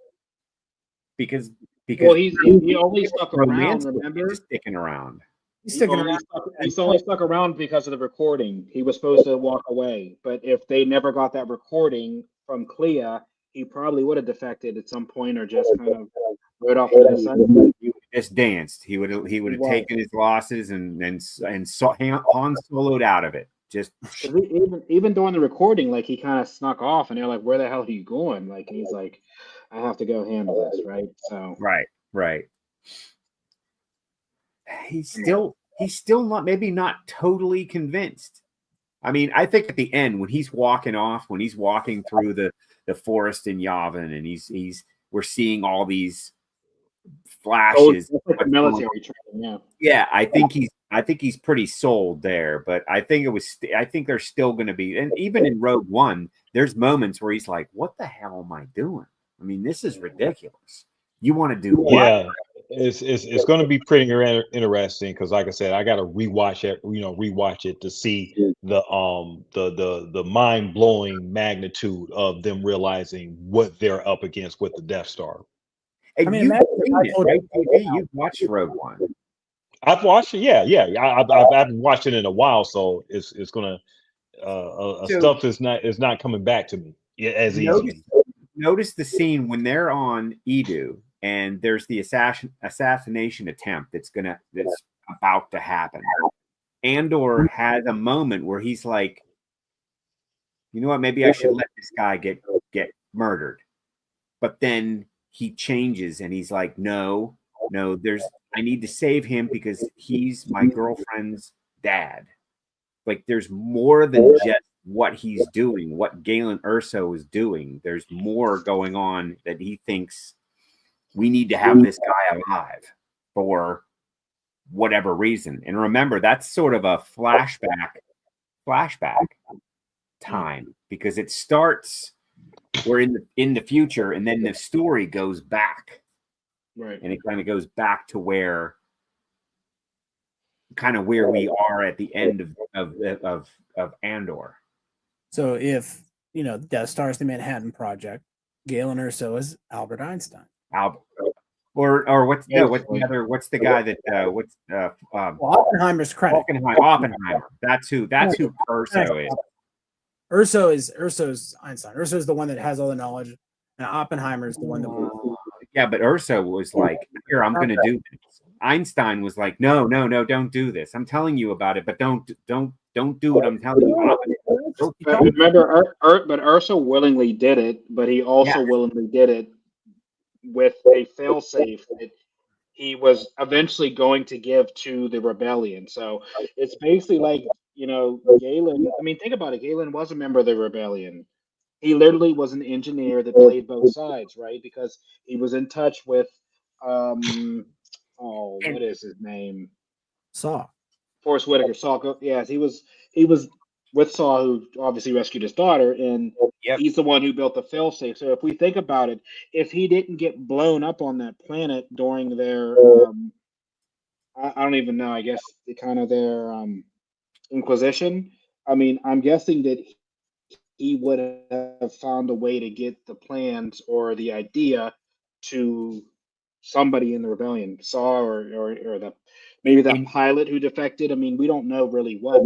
Because well, he only stuck around. Remember, sticking around. He's sticking around. He's only stuck around because of the recording. He was supposed to walk away, but if they never got that recording from Clea, he probably would have defected at some point, or just kind of rode off to the side. He just danced. He would have taken his losses and Han soloed out of it. Just even during the recording, like he kind of snuck off, and they're like, "Where the hell are you going?" Like he's like, "I have to go handle this," right? So right. He's still not totally convinced. I mean, I think at the end when he's walking through the forest in Yavin, and we're seeing all these flashes. Like the military training, yeah. I think he's pretty sold there, but I think there's still going to be, and even in Rogue One, there's moments where he's like, "What the hell am I doing? I mean, this is ridiculous. You want to do what?" Yeah. It's going to be pretty interesting because, like I said, I got to rewatch it to see the mind blowing magnitude of them realizing what they're up against with the Death Star. And I mean, you've watched Rogue One. I've watched it. Yeah. I haven't watched it in a while, so it's gonna stuff is not coming back to me as easily. Notice the scene when they're on Edu. And there's the assassination attempt that's about to happen. Andor has a moment where he's like, you know what? Maybe I should let this guy get murdered. But then he changes and he's like, no, I need to save him because he's my girlfriend's dad. Like there's more than just what he's doing, what Galen Erso is doing. There's more going on that he thinks we need to have this guy alive for whatever reason. And remember, that's sort of a flashback time because it starts we're in the future and then the story goes back. Right. And it kind of goes back to where we are at the end of Andor. So if Death Star is the Manhattan Project, Galen Erso is Albert Einstein. Or what's the guy that Oppenheimer's credit. Oppenheimer. That's who Erso is. Erso's Einstein. Erso is the one that has all the knowledge, and Oppenheimer is the one that. Yeah, but Erso was like, "Here, I'm going to do this." Einstein was like, "No, don't do this. I'm telling you about it, but don't do what I'm telling you." But remember, but Erso willingly did it, but he also willingly did it with a failsafe that he was eventually going to give to the rebellion. So it's basically like, Galen. I mean, think about it. Galen was a member of the rebellion. He literally was an engineer that played both sides, right? Because he was in touch with, what is his name? Saw. Forrest Whitaker. Saw. Yes, he was with Saw, who obviously rescued his daughter, and he's the one who built the failsafe. So if we think about it, if he didn't get blown up on that planet during their, I don't even know, I guess their Inquisition. I mean, I'm guessing that he would have found a way to get the plans or the idea to somebody in the rebellion, Saw or maybe that pilot who defected. I mean, we don't know really what.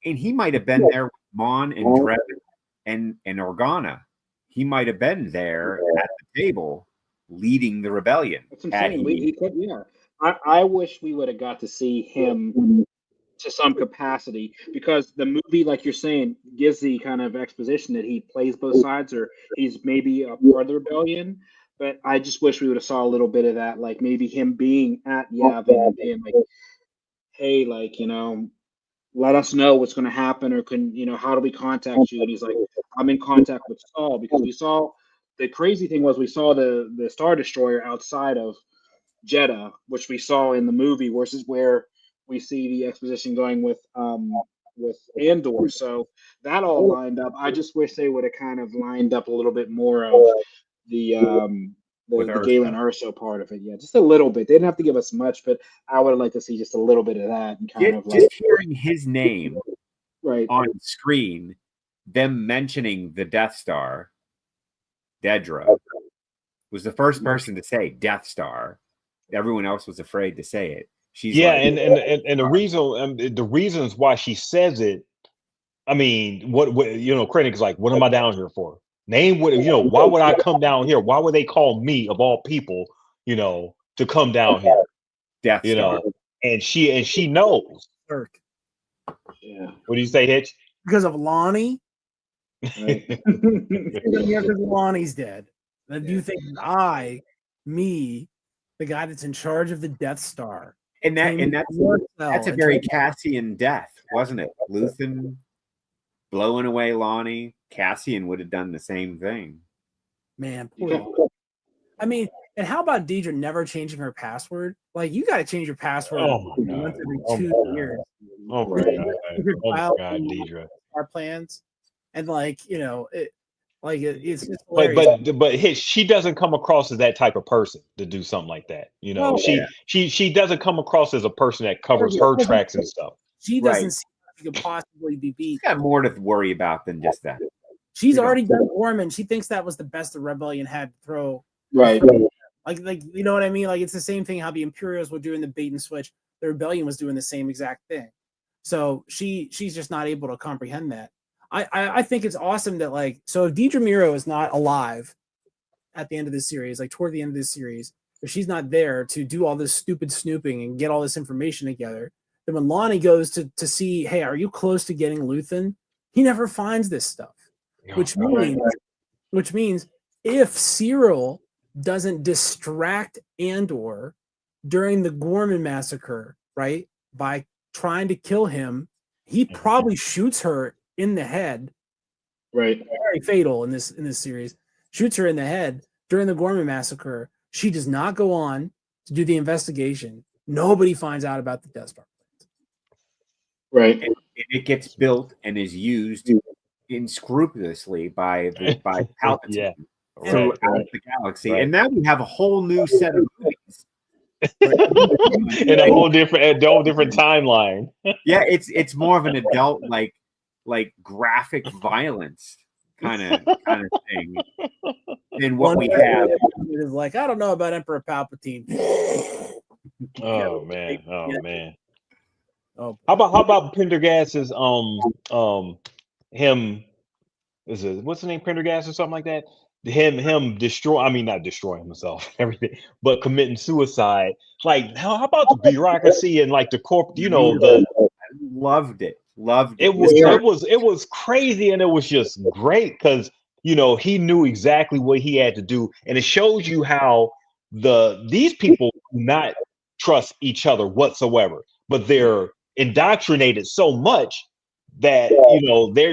And he might have been there with Mon and Drebin and Organa. He might have been there at the table leading the rebellion. That's what I'm saying. He could, I wish we would have got to see him to some capacity, because the movie, like you're saying, gives the kind of exposition that he plays both sides, or he's maybe a part of the rebellion. But I just wish we would have saw a little bit of that, like maybe him being at Yavin and being like, hey, like, let us know what's going to happen, or how do we contact you? And he's like, I'm in contact with Saul, because we saw the crazy thing was we saw the Star Destroyer outside of Jeddah, which we saw in the movie, versus where we see the exposition going with Andor. So that all lined up. I just wish they would have kind of lined up a little bit more of the with the Galen Erso part of it. Yeah, just a little bit. They didn't have to give us much, but I would like to see just a little bit of that and kind of just hearing his name right on screen, them mentioning the Death Star, Dedra was the first person to say Death Star. Everyone else was afraid to say it. She's and the reasons why she says it. I mean, what critics like, what am I down here for? Name what why would I come down here? Why would they call me of all people, to come down here? Death Star. And she knows. Yeah. What do you say, Hitch? Because of Lonnie. Right. Because Lonnie's dead. Then do you think the guy that's in charge of the Death Star, that's a very Cassian death, wasn't it? Luthen blowing away Lonnie. Cassian would have done the same thing. Man, I mean, and how about Deidre never changing her password? Like, you got to change your password once every 2 years. Oh my God, Deidre. Our plans, and it's just hilarious. But she doesn't come across as that type of person to do something like that. She doesn't come across as a person that covers her tracks and stuff. She doesn't see how she could possibly be beat. She's got more to worry about than just that. She's already done Gorman. She thinks that was the best the Rebellion had to throw. Right. Like you know what I mean? Like, it's the same thing how the Imperials were doing the bait and switch. The Rebellion was doing the same exact thing. So she's just not able to comprehend that. I think it's awesome that so if Deidre Miro is not alive at the end of this series, toward the end of this series, if she's not there to do all this stupid snooping and get all this information together, then when Lonnie goes to see, hey, are you close to getting Luthen? He never finds this stuff, which means if Cyril doesn't distract Andor during the Gorman massacre, right, by trying to kill him, he probably shoots her in the head. Right. Very fatal in this series. Shoots her in the head during the Gorman massacre. She does not go on to do the investigation. Nobody finds out about the Death Star. Right. And it gets built and is used unscrupulously by Palpatine throughout the galaxy. And now we have a whole new set of movies. In a whole different timeline. Yeah, it's more of an adult like graphic violence kind of thing than what we have. Is I don't know about Emperor Palpatine. Oh man. Oh, how about Pendergast's him is it what's the name, Pendergast or something like that? Him not destroying himself, everything, but committing suicide. Like, how about the bureaucracy and the corp? Loved it. It was crazy, and it was just great because he knew exactly what he had to do, and it shows you how these people do not trust each other whatsoever, but they're indoctrinated so much that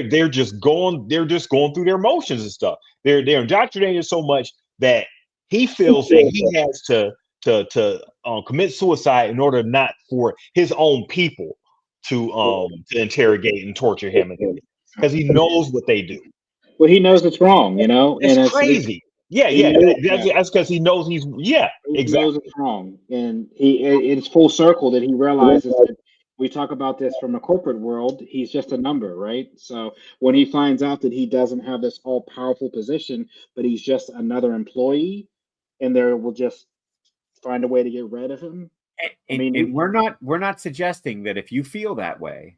they're just going through their motions and stuff. They're indoctrinated so much that he feels that he has to commit suicide in order not for his own people to interrogate and torture him, because he knows what they do. Well, he knows it's wrong, and it's crazy. That's because he knows he knows it's wrong, and it's full circle that he realizes that. We talk about this from a corporate world. He's just a number, right? So when he finds out that he doesn't have this all-powerful position, but he's just another employee, and they will just find a way to get rid of him. And we're not suggesting that if you feel that way,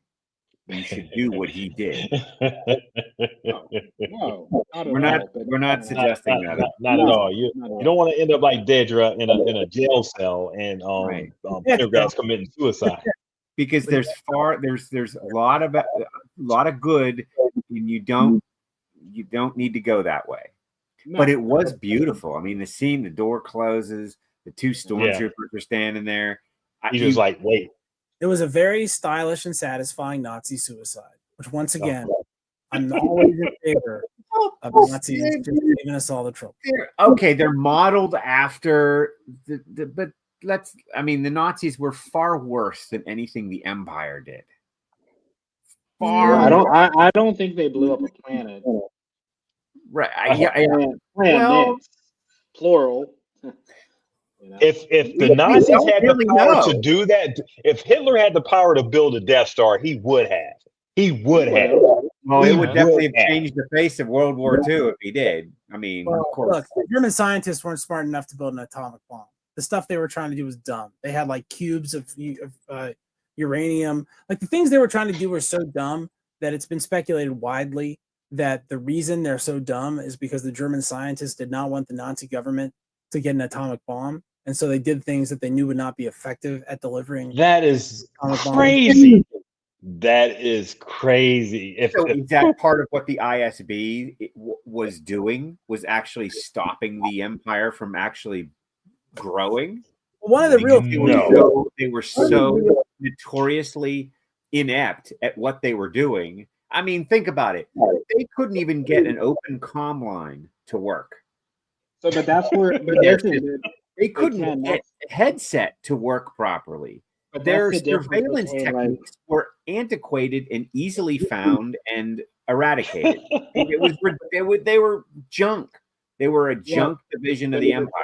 you should do what he did. No, we're not suggesting that. Not at all. You don't want to end up like Dedra in a jail cell and Pendergast committing suicide. Because there's a lot of good, and you don't need to go that way. No. But it was beautiful. I mean, the scene, the door closes, the two stormtroopers are standing there. He's just like, wait. It was a very stylish and satisfying Nazi suicide, which once again, I'm always in favor of Nazis just giving us all the trouble. They're modeled after but I mean, the Nazis were far worse than anything the Empire did. Far I don't think they blew up a planet. right. Planets, plural. You know? If the Nazis had the power to do that, if Hitler had the power to build a Death Star, he would have. He would have. Well, it would definitely have changed the face of World War II if he did. I mean, of course. Look, the German scientists weren't smart enough to build an atomic bomb. The stuff they were trying to do was dumb. They had like cubes of uranium. Like the things they were trying to do were so dumb that it's been speculated widely that the reason they're so dumb is because the German scientists did not want the Nazi government to get an atomic bomb. And so they did things that they knew would not be effective at delivering. That is crazy. That is crazy. So is that part of what the ISB was doing? Was actually stopping the empire from actually growing? One of the real they were so notoriously inept at what they were doing. I mean, think about it. They couldn't even get an open comm line to work. So, but that's where they couldn't get a headset to work properly. But their surveillance techniques were antiquated and easily found and eradicated. They were junk. They were a junk division of the empire.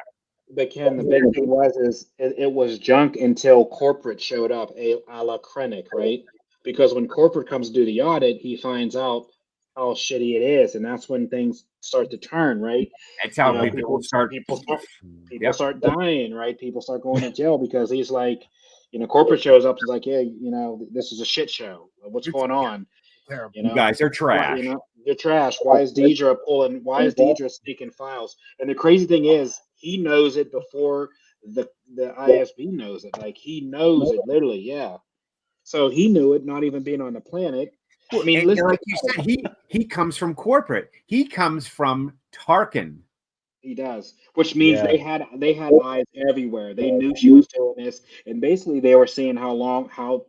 But Ken, the big thing was it was junk until corporate showed up, a la Krennic, right? Because when corporate comes to do the audit, he finds out how shitty it is, and that's when things start to turn, right? That's how people start dying, right? People start going to jail because he's like, corporate shows up, is like, yeah, this is a shit show. What's going on? You guys are trash. You're trash. Why is Deidre sneaking files? And the crazy thing is, he knows it before the ISB knows it. Like, he knows it literally, yeah. So he knew it, not even being on the planet. I mean, listen, like you said, he comes from corporate. He comes from Tarkin. He does, which means they had eyes everywhere. They knew she was doing this, and basically they were seeing how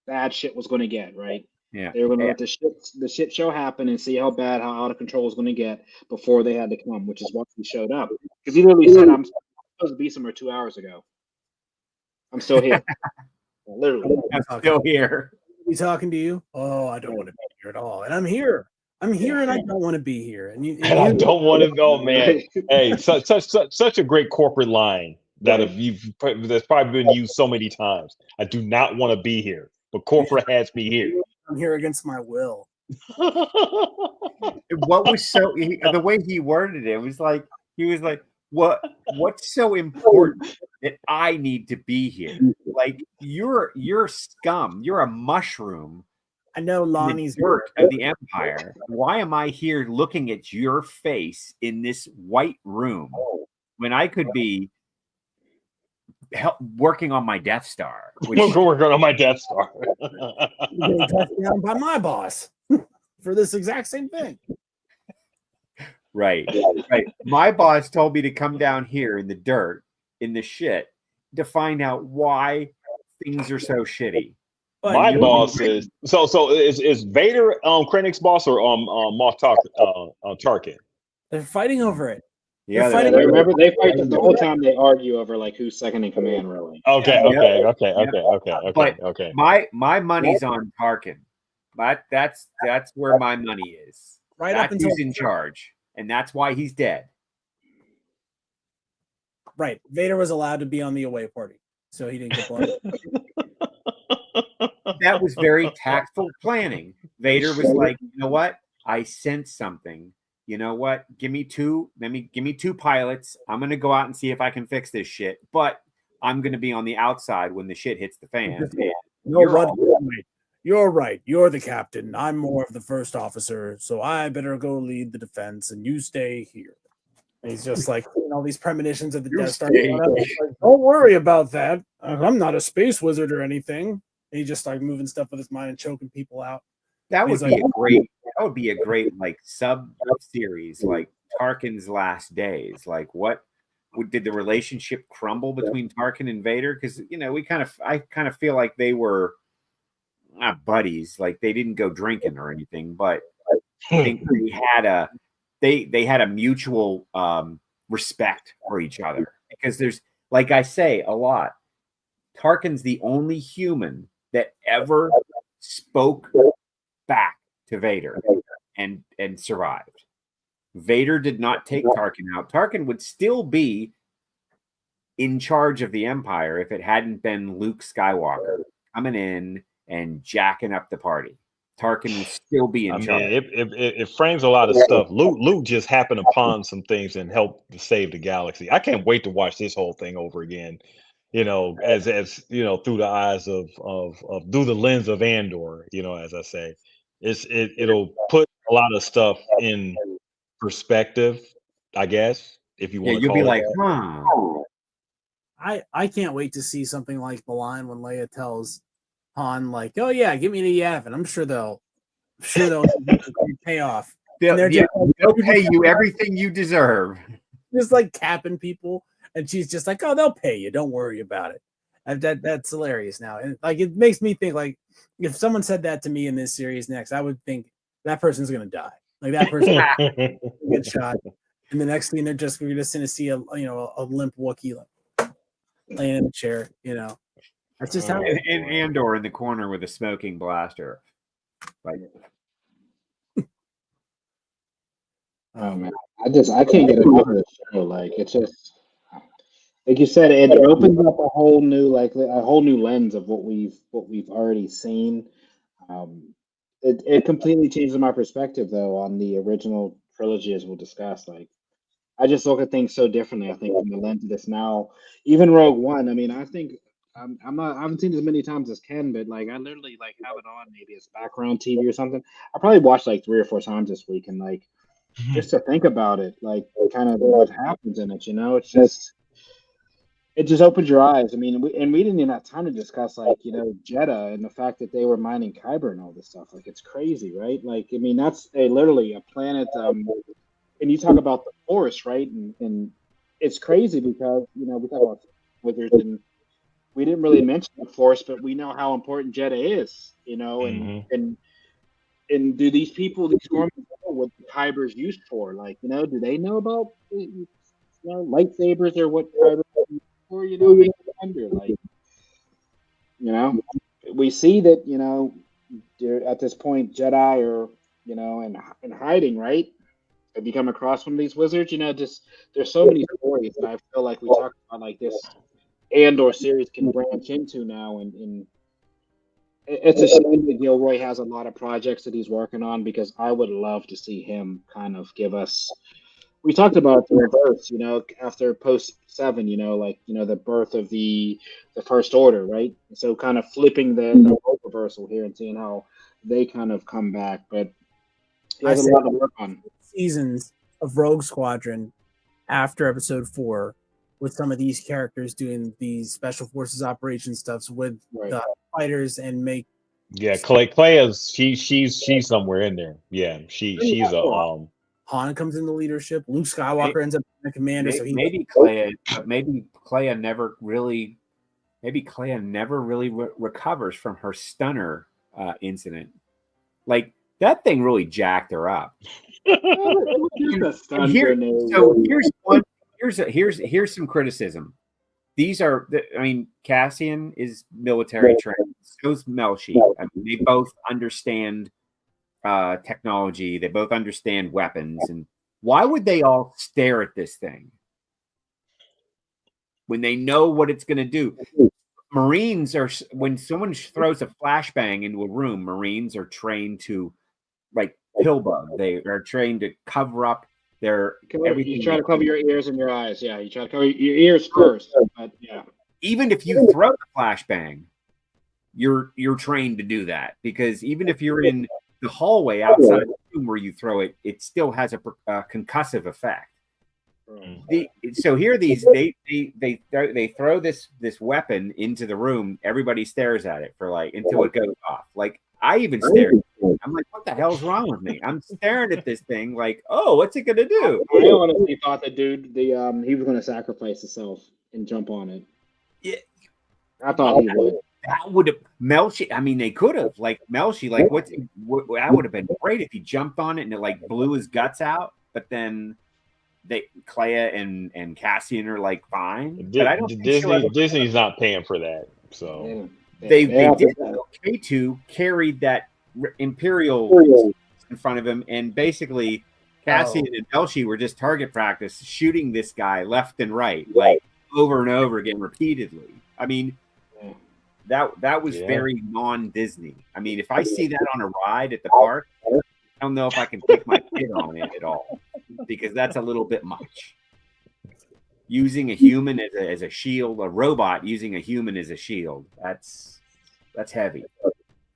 bad shit was going to get. Right? Yeah, they were going to let the shit show happen and see how out of control it was going to get before they had to come, which is why he showed up. Because he literally said, "I'm supposed to be somewhere 2 hours ago. I'm still here." Literally, I'm still here. Be talking to you? Oh, I don't want to be here at all, and I'm here. And I don't want to be here. And I don't want to go, man. Hey, such a great corporate line that's probably been used so many times. I do not want to be here, but corporate has me here. I'm here against my will. What was the way he worded it was like what's so important that I need to be here? Like you're scum. You're a mushroom. I know Lonnie's dirt of the empire. Why am I here looking at your face in this white room when I could be working on my Death Star? We're working on my Death Star. Down by my boss for this exact same thing. Right. My boss told me to come down here in the dirt, in the shit, to find out why things are so shitty. My boss is is Vader Krennic's boss or Moff Tarkin? They're fighting over it. Yeah, remember they fight the whole time. They argue over like who's second in command, really. Okay. But my money's on Tarkin. But that's where my money is. Right that's up until who's in charge, and that's why he's dead. Right, Vader was allowed to be on the away party, so he didn't get blown. That was very tactful planning. Vader was like, you know what? I sense something. You know what? Give me two pilots. I'm gonna go out and see if I can fix this shit. But I'm gonna be on the outside when the shit hits the fan. You're right. You're the captain. I'm more of the first officer, so I better go lead the defense, and you stay here. And he's just like all these premonitions of the Death Star. Like, don't worry about that. I'm not a space wizard or anything. And he just started moving stuff with his mind and choking people out. That would be a great like sub series, like Tarkin's last days. Like, what did the relationship crumble between Tarkin and Vader? Because I kind of feel like they were not buddies, like they didn't go drinking or anything, but I think they had a mutual respect for each other. Because like I say a lot, Tarkin's the only human that ever spoke back to Vader and survived. Vader did not take Tarkin out. Tarkin would still be in charge of the Empire if it hadn't been Luke Skywalker coming in and jacking up the party. Tarkin would still be in charge. It frames a lot of stuff. Luke just happened upon some things and helped to save the galaxy. I can't wait to watch this whole thing over again. As you know, through the eyes of through the lens of Andor. As I say, it'll put a lot of stuff in perspective, I guess, if you want to you'll be call like, it. I can't wait to see something like the line when Leia tells Han, like, "Oh yeah, give me the F," and I'm sure they'll pay off. They'll pay you everything you deserve. Just like capping people, and she's just like, "Oh, they'll pay you. Don't worry about it." And that's hilarious now, and like it makes me think like if someone said that to me in this series next, I would think that person's gonna die. Like that person get shot, and the next thing we're just gonna see a limp Wookiee laying in a chair. That's just how. In Andor in the corner with a smoking blaster. Like, oh man, I can't get enough of the show. Like it's just like you said, it opens up a whole new lens of what we've already seen. It completely changes my perspective though on the original trilogy, as we'll discuss. Like I just look at things so differently. I think from the lens of this now, even Rogue One. I mean, I think I'm not. I haven't seen it as many times as Ken, but like I literally like have it on maybe as background TV or something. I probably watched like 3 or 4 times this week, and like just to think about it, like kind of what happens in it. It just opens your eyes. I mean, we didn't even have time to discuss like Jeddah and the fact that they were mining Kyber and all this stuff. Like it's crazy, right? Like I mean, that's literally a planet. And you talk about the Force, right? And it's crazy because we talk about wizards and we didn't really mention the Force, but we know how important Jeddah is, and do these Gormans know what the Kyber's used for? Like, do they know about lightsabers or what Kyber is used for? Make me wonder. Like, we see that at this point Jedi are in hiding, right? Have you come across one of these wizards? Just there's so many stories that I feel like we talk about like this Andor series can branch into now, and it's a shame that Gilroy has a lot of projects that he's working on because I would love to see him kind of give us. We talked about the reverse, after post 7, the birth of the First Order, right? So kind of flipping the role reversal here and seeing how they kind of come back, but he has a lot to work on. Seasons of Rogue Squadron after episode 4 with some of these characters doing these special forces operation stuffs with the fighters and make Clay is she's somewhere in there. Yeah, she's a Han comes into leadership. Luke Skywalker ends up being the commander. Maybe Clea never really recovers from her stunner incident. Like that thing really jacked her up. Here's some criticism. These are, Cassian is military trained. So's Melshi. They both understand technology. They both understand weapons. And why would they all stare at this thing when they know what it's going to do? Marines are, when someone throws a flashbang into a room, Marines are trained to pill bug. They are trained to cover up everything. You try to cover your ears and your eyes. Yeah, you try to cover your ears first. But yeah, even if you throw the flashbang, you're trained to do that because even if you're in the hallway outside the room where you throw it, it still has a concussive effect. So here they throw this weapon into the room. Everybody stares at it for until it goes off. I even stared. I'm like, what the hell's wrong with me? I'm staring at this thing like, oh, what's it gonna do? I honestly thought the dude, he was gonna sacrifice himself and jump on it. Yeah, I thought he would. That would have Melshi. They could have Melshi. That would have been great if he jumped on it and it blew his guts out. But then Clea and Cassian are like fine, but I don't think Disney's not paying for that. So they did. K2 carried that Imperial in front of him, and basically Cassian and Elshi were just target practice, shooting this guy left and right, like over and over again, repeatedly. I mean, that was very non-Disney. I mean, if I see that on a ride at the park, I don't know if I can take my kid on it at all, because that's a little bit much. Using a human as a shield, a robot using a human as a shield, that's heavy.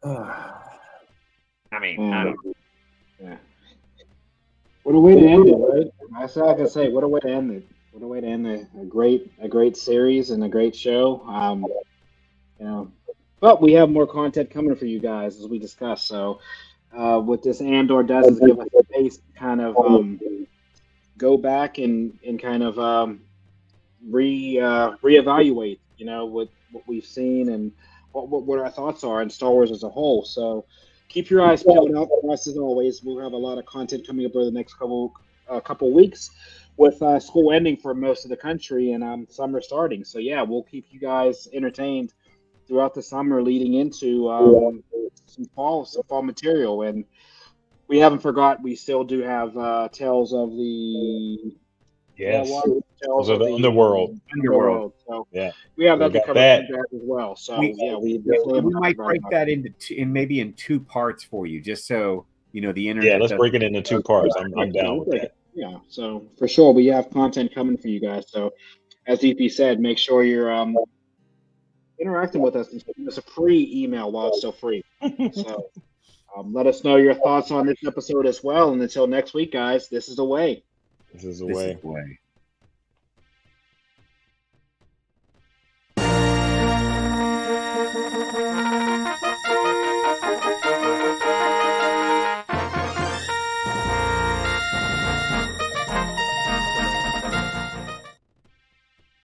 I mean, I don't know. Yeah. What a way to end it, right? That's all I can say. What a way to end it. What a way to end a great series and a great show. You know, but we have more content coming for you guys as we discussed. So, what this Andor does is give us a space to kind of go back and kind of reevaluate. You know, what we've seen and what our thoughts are on Star Wars as a whole. So keep your eyes peeled out for us as always. We'll have a lot of content coming up over the next couple weeks with school ending for most of the country and summer starting. So yeah, we'll keep you guys entertained throughout the summer leading into some fall material. And we haven't forgot, we still do have Tales of the Tales of the Underworld. So yeah, we have that to cover that as well. So we might break that into maybe in 2 parts for you, just so you know the internet. Yeah, let's break it into 2 parts. I'm down with that. Yeah, so for sure we have content coming for you guys. So as EP said, make sure you're interacting with us and sending us a free email while it's still free. So let us know your thoughts on this episode as well. And until next week, guys, this is the way. This is the way.